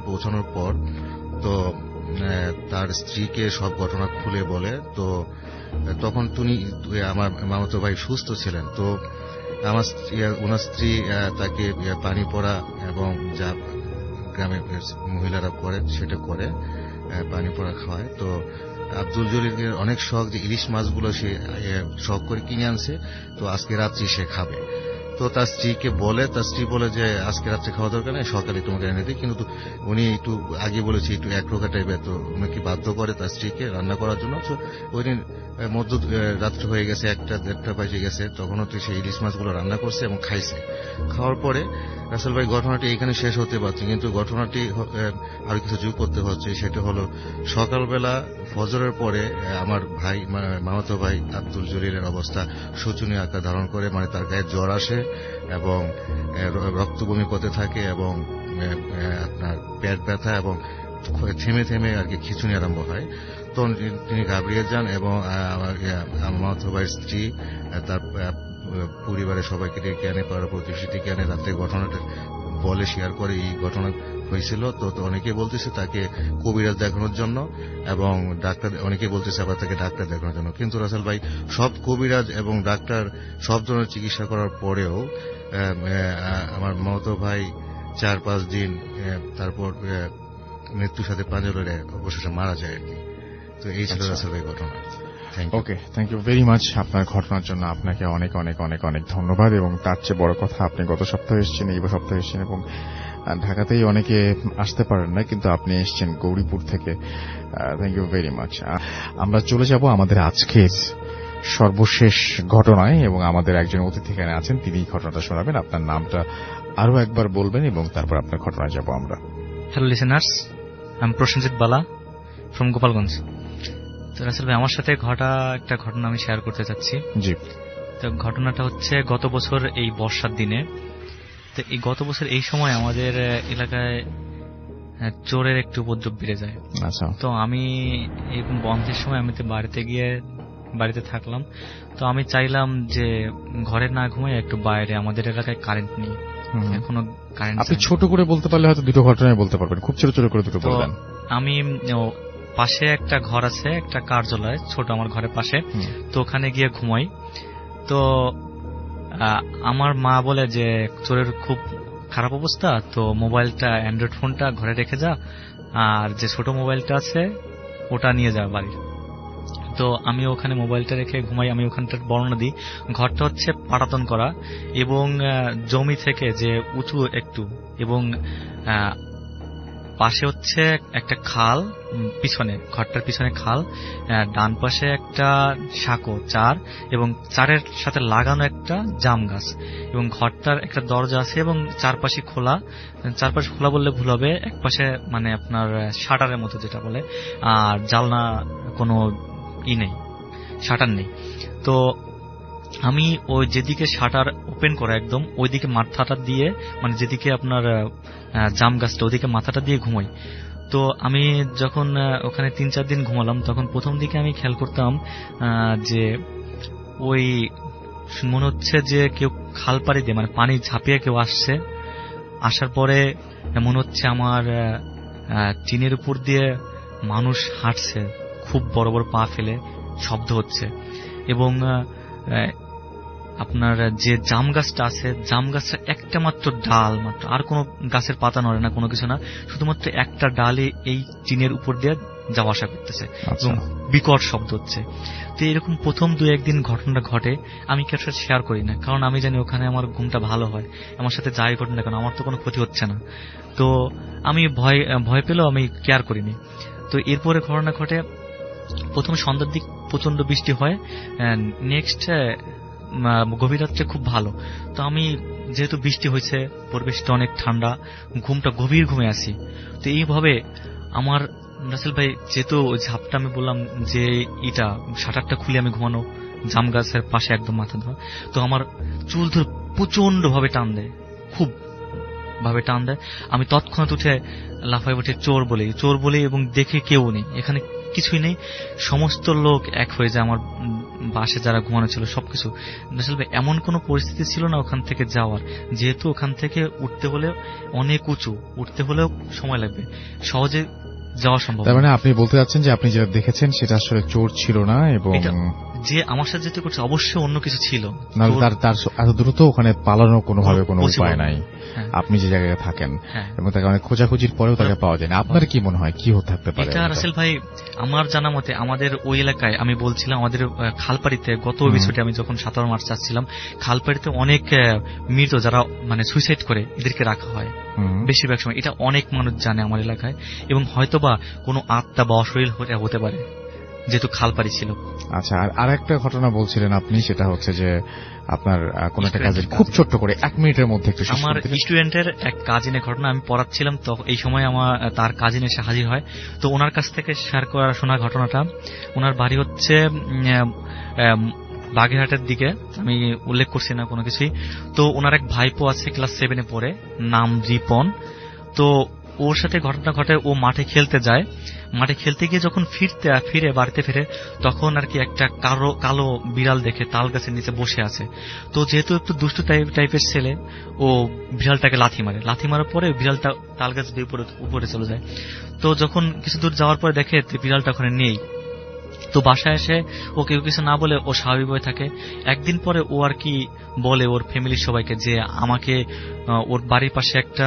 পৌঁছানোর পর তো তার স্ত্রীকে সব ঘটনা খুলে বলে। তো তখন আমার মামাতো ভাই সুস্থ ছিলেন। তো ওনার স্ত্রী তাকে পানি পড়া এবং যা গ্রামের মহিলারা করে সেটা করে, পানি পড়া খাওয়ায়। তো আব্দুল জলিলের অনেক শখ যে ইলিশ মাছগুলো সে শখ করে কিনে আনছে, তো আজকে রাত্রি সে খাবে। তো তার স্ত্রীকে বলে, তার স্ত্রী বলে যে আজকে রাত্রে খাওয়া দরকার নেই, সকালে তোমাকে এনে দিই। কিন্তু উনি একটু আগে বলেছে একটু একরোখা টাইপের, তো উনাকে বাধ্য করে তার স্ত্রীকে রান্না করার জন্য। তো ওই দিন মধ্য রাত্রে হয়ে গেছে, 1-1:30 বাজে গেছে, তখনও তো সেই ইলিশ মাছগুলো রান্না করছে এবং খাইছে। খাওয়ার পরে রাসেল ভাই ঘটনাটি এখানে শেষ হতে পারছে, কিন্তু ঘটনাটি আরো কিছু যোগ করতে হচ্ছে। সেটা হলো সকালবেলা ফজরের পরে আমার ভাই, মামাতো ভাই আব্দুল জলিলের অবস্থা শোচনীয় আকার ধারণ করে, মানে তার গায়ে জ্বর আসে এবং রক্ত বমি করতে থাকে এবং আপনার পেট ব্যথা এবং থেমে থেমে আর কি খিঁচুনি আরম্ভ হয়। তো তিনি ঘাবড়িয়ে যান এবং আমার মামাতো ভাইয়ের স্ত্রী তার পরিবারের সবাইকে ডেকে আনে, পাড়া প্রতিবেশী ডেকে আনে, রাত্রে ঘটনাটা বলে, শেয়ার করে এই ঘটনা হয়েছিল। তো অনেকে বলতেছে তাকে কবিরাজ দেখানোর জন্য এবং ডাক্তার, অনেকে বলতেছে আবার তাকে ডাক্তার দেখানোর জন্য। কিন্তু রাসেল ভাই সব কবিরাজ এবং ডাক্তার সব ধরনের চিকিৎসা করার পরেও আমার মামাতো ভাই 4-5 দিন তারপর মৃত্যুর সাথে পাঞ্জা লড়ে অবশেষে মারা যায় আর কি। তো এই ছিল রাসেল ভাই ঘটনা।
ওকে, থ্যাংক ইউ ভেরি মাচ আপনার ঘটনার জন্য। আপনাকে অনেক অনেক অনেক অনেক ধন্যবাদ। এবং তার চেয়ে বড় কথা, আপনি গত সপ্তাহে এসেছেন, এই সপ্তাহে এসেছেন এবং ঢাকাতেই অনেকে আসতে পারেন না, কিন্তু আপনি এসেছেন গৌরীপুর থেকে। Thank you very much. আমরা চলে যাব আমাদের আজকের সর্বশেষ ঘটনায় এবং আমাদের একজন অতিথি এখানে আছেন, তিনি ঘটনাটা শোনাবেন। আপনার নামটা আরো একবার বলবেন এবং তারপর আপনার ঘটনায় যাব আমরা।
হ্যালো লিসেনার্স, আমি প্রসেনজিৎ বালা ফ্রম গোপালগঞ্জ। তো রাসেল ভাই, আমার সাথে একটা ঘটনা আমি শেয়ার করতে চাচ্ছি।
জি।
তো ঘটনাটা হচ্ছে গত বছর এই বর্ষার দিনে। তো এই গত বছর এই সময় আমাদের এলাকায় চোরের একটু উপদ্রব বেড়ে যায়।
আচ্ছা।
তো আমি এই বন্ধের সময় আমি বাড়িতে থাকলাম। তো আমি চাইলাম যে ঘরে না ঘুমাই একটু বাইরে, আমাদের এলাকায় কারেন্ট নেই এখনো। কারেন্ট
আপনি ছোট করে বলতে পারলে হয়তো দুটো ঘটনায় বলতে পারবেন, খুব ছোট ছোট করে দুটো বলবেন।
আমি পাশে একটা ঘর আছে, একটা কার্যালয় ছোট আমার ঘরের পাশে, তো ওখানে গিয়ে ঘুমাই। তো আমার মা বলে যে চোরের খুব খারাপ অবস্থা, তো মোবাইলটা, অ্যান্ড্রয়েড ফোনটা ঘরে রেখে যা, আর যে ছোট মোবাইলটা আছে ওটা নিয়ে যা বাড়ির। তো আমি ওখানে মোবাইলটা রেখে ঘুমাই। আমি ওখানটার বর্ণনা দিই। ঘরটা হচ্ছে পাটাতন করা এবং জমি থেকে যে উঁচু একটু, এবং পাশে হচ্ছে একটা খাল, পিছনে ঘরটার পিছনে খাল, ডান পাশে একটা সাঁকো চার এবং চারের সাথে লাগানো একটা জাম গাছ, এবং ঘরটার একটা দরজা আছে এবং চারপাশে খোলা বললে ভুল হবে, এক পাশে মানে আপনার শাটারের মতো যেটা বলে, আর জানলা কোনো নেই, শাটার নেই। তো আমি ওই যেদিকে শাটার ওপেন করা একদম ওইদিকে মাথাটা দিয়ে, মানে যেদিকে আপনার জাম গাছটা ওইদিকে মাথাটা দিয়ে ঘুমাই। তো আমি যখন ওখানে 3-4 দিন ঘুমালাম, তখন প্রথম দিকে আমি খেয়াল করতাম যে ওই মনে হচ্ছে যে কেউ খাল পাড়ি দিয়ে, মানে পানি ঝাঁপিয়ে কেউ আসছে, আসার পরে মনে হচ্ছে আমার টিনের উপর দিয়ে মানুষ হাঁটছে, খুব বড় বড় পা ফেলে শব্দ হচ্ছে। এবং আপনার যে জাম গাছটা আছে, জাম গাছটা একটা মাত্র ডাল মাত্র, আর কোনো গাছের পাতা নড়ে না, কোনো কিছু না, শুধুমাত্র একটা ডালে এই টিনের উপর দিয়ে যাওয়া আসা করতেছে এবং বিকট শব্দ হচ্ছে। তো এরকম প্রথম 2-1 দিন ঘটনাটা ঘটে। আমি কার সাথে শেয়ার করি না, কারণ আমি জানি ওখানে আমার ঘুমটা ভালো হয়, আমার সাথে যাই ঘটনা কেন আমার তো কোনো ক্ষতি হচ্ছে না। তো আমি ভয় পেলেও আমি কেয়ার করিনি। তো এরপরে ঘটনা ঘটে, প্রথম সন্ধ্যার দিক প্রচন্ড বৃষ্টি হয়, নেক্সট গভীর রাত্রে খুব ভালো। তো আমি যেহেতু বৃষ্টি হয়েছে, পরিবেশটা অনেক ঠান্ডা, ঘুমটা গভীর ঘুমে আসি। তো এইভাবে আমার রাসেল ভাই, যেহেতু ঝাপটা আমি বললাম যে এটা শাটারটা খুলে আমি ঘুমানো, জাম গাছের পাশে একদম মাথা ধোয়া, তো আমার চুল ধরে প্রচন্ড ভাবে টান দেয়, খুব ভাবে টান দেয়। আমি তৎক্ষণাৎ উঠে লাফাই উঠে চোর বলি এবং দেখে কেউ নেই, এখানে কিছুই নেই, সমস্ত লোক এক হয়ে যায়, আমার বাসে যারা ঘুমানো ছিল সবকিছু। আসলে এমন কোনো পরিস্থিতি ছিল না ওখান থেকে যাওয়ার, যেহেতু ওখান থেকে উঠতে হলে অনেক উঁচু, উঠতে হলেও সময় লাগবে, সহজে যাওয়া সম্ভব।
তার মানে আপনি বলতে যাচ্ছেন যে আপনি যেটা দেখেছেন সেটা আসলে চোর ছিল না, এবং
যে আমার সাথে যেতে করছে অবশ্যই অন্য কিছু ছিল,
তার এত দ্রুত ওখানে পালানো কোনোভাবে কোনো উপায় নাই, আপনি যে জায়গায় থাকেন, এবং তাকে অনেক খোঁজাখুঁজির পরেও তাকে পাওয়া যায় না। আপনার কি মনে হয় কি হতে থাকতে পারে?
এটা রাসেল ভাই, আমার জানা মতে আমাদের ওই এলাকায়, আমি বলছিলাম আমাদের খালপাড়িতে, গত এপিসোডে আমি যখন 17 মার্চ আসছিলাম, খালপাড়িতে অনেক মৃত যারা মানে সুইসাইড করে এদেরকে রাখা হয় বেশিরভাগ সময়। এটা অনেক মানুষ জানে আমার এলাকায়, এবং হয়তোবা কোনো আত্মা বা অশরীর হতে পারে, যেহেতু খালপাড়ি ছিল।
আচ্ছা, আর একটা ঘটনা বলছিলেন আপনি, সেটা হচ্ছে যে আপনার কোন একটা কাজের, খুব ছোট্ট করে 1 মিনিটের মধ্যে একটু।
আমার স্টুডেন্টের এক কাজিনের ঘটনা, আমি পড়াচ্ছিলাম, তো এই সময় আমার তার কাজিন এসে হাজির হয়। তো ওনার কাছ থেকে শেয়ার করা শোনা ঘটনাটা, ওনার বাড়ি হচ্ছে বাগেরহাটের দিকে, আমি উল্লেখ করছি না কোনো কিছুই। তো ওনার এক ভাইপো আছে, ক্লাস 7-এ পড়ে, নাম রিপন। তো ওর সাথে ঘটনা ঘটে, ও মাঠে খেলতে যায়, মাঠে খেলতে গিয়ে যখন ফিরে বাড়িতে ফিরে, তখন আর কি একটা কালো বিড়াল দেখে তাল গাছের নিচে বসে আছে। তো যেহেতু একটু দুষ্টু টাইপের ছেলে, ও বিড়ালটাকে লাথি মারার পরে বিড়ালটা তাল গাছ দিয়ে উপরে চলে যায়। তো যখন কিছু দূর যাওয়ার পরে দেখে বিড়ালটা ওখানে নেই। তো বাসায় এসে ও কেউ কিছু না বলে ও স্বাভাবিকভাবে থাকে। একদিন পরে ও আর কি বলে ওর ফ্যামিলির সবাইকে যে আমাকে ওর বাড়ির পাশে একটা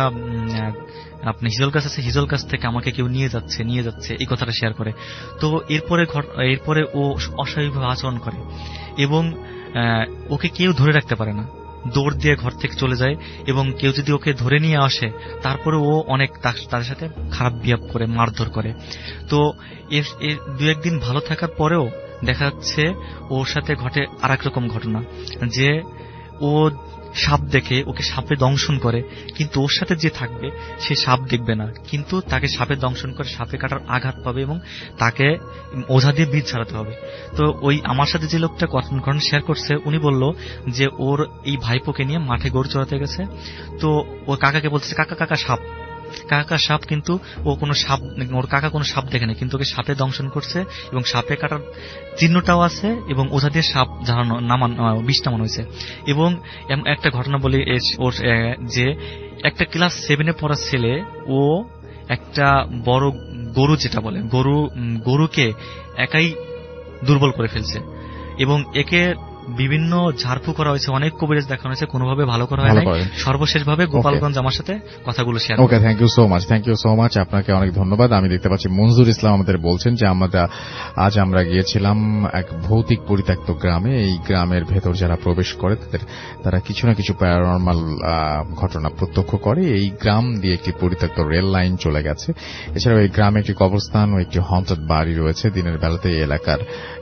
আপনি হিজল গাছ আছে, হিজল গাছ থেকে আমাকে কেউ নিয়ে যাচ্ছে এই কথাটা শেয়ার করে। তো এরপরে ও অস্বাভাবিকভাবে আচরণ করে এবং ওকে কেউ ধরে রাখতে পারে না, দৌড় দিয়ে ঘর থেকে চলে যায়। এবং কেউ যদি ওকে ধরে নিয়ে আসে, তারপরে ও অনেক তাদের সাথে খারাপ বিহেভ করে, মারধর করে। তো এর 2-1 দিন ভালো থাকার পরেও দেখা যাচ্ছে ওর সাথে ঘটে আর এক রকম ঘটনা, যে ও সাপ দেখে ওকে সাপে দংশন করে, কিন্তু ওর সাথে যে থাকবে সে সাপ দেখবে না, কিন্তু তাকে সাপে দংশন করে সাপে কাটার আঘাত পাবে এবং তাকে ওঝা দিয়ে বীজ ছাড়াতে হবে। তো ওই আমার সাথে যে লোকটা ঘটনা শেয়ার করছে, উনি বলল যে ওর এই ভাইপোকে নিয়ে মাঠে গরু চড়াতে গেছে। তো ওর কাকাকে বলছে কাকা সাপ, কিন্তু ও কোনো সাপ, ওর কাকা কোনো সাপ দেখে না, কিন্তু ওকে সাপে দংশন করছে এবং সাপে কাটার চিহ্নটাও আছে এবং ওঝা দিয়ে সাপ বিষ নামানো হয়েছে। এবং একটা ঘটনা বলি ওর, যে একটা ক্লাস 7-এ পড়া ছেলে, ও একটা বড় গরু, যেটা বলে গরুকে একাই দুর্বল করে ফেলছে এবং একে বিভিন্ন ঝাড়ফু করা হয়েছে, অনেক কবিরাজ দেখানো হয়েছে, কোনোভাবে ভালো করা হয় না। সর্বশেষ ভাবে গোপালগঞ্জ আমার সাথে কথাগুলো share.
Okay, thank you so much, আপনাকে অনেক ধন্যবাদ। আমি দেখতে পাচ্ছি মনজুর ইসলাম আমাদের বলছেন যে আজ আমরা গিয়েছিলাম এক ভৌতিক পরিত্যক্ত গ্রামে। এই গ্রামের ভেতর যারা প্রবেশ করে তারা কিছু না কিছু প্যারানরমাল ঘটনা প্রত্যক্ষ করে। এই গ্রাম দিয়ে একটি পরিত্যক্ত রেল লাইন চলে গেছে। এছাড়াও এই গ্রামে একটি কবরস্থান ও একটি হন্টেড বাড়ি রয়েছে। দিনের বেলাতে এই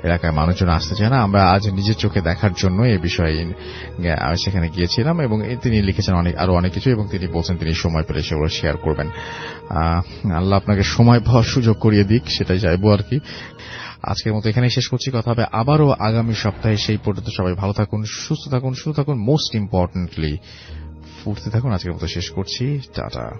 এলাকায় মানুষজন আসতে চায় না। আমরা আজ নিজের চোখে দেখার জন্য এই বিষয়ে সেখানে গিয়েছিলাম এবং তিনি লিখেছেন আরো অনেক কিছু, এবং তিনি বলছেন তিনি সময় পেলে সেগুলো শেয়ার করবেন। আল্লাহ আপনাকে সময় পাওয়ার সুযোগ করিয়ে দিক, সেটাই চাইবো আর কি। আজকের মতো এখানেই শেষ করছি। কথা হবে আবারও আগামী সপ্তাহে। সেই পর্যন্ত সবাই ভালো থাকুন, সুস্থ থাকুন, মোস্ট ইম্পর্টেন্টলি ফুর্তি থাকুন। আজকের মতো শেষ করছি। টাটা।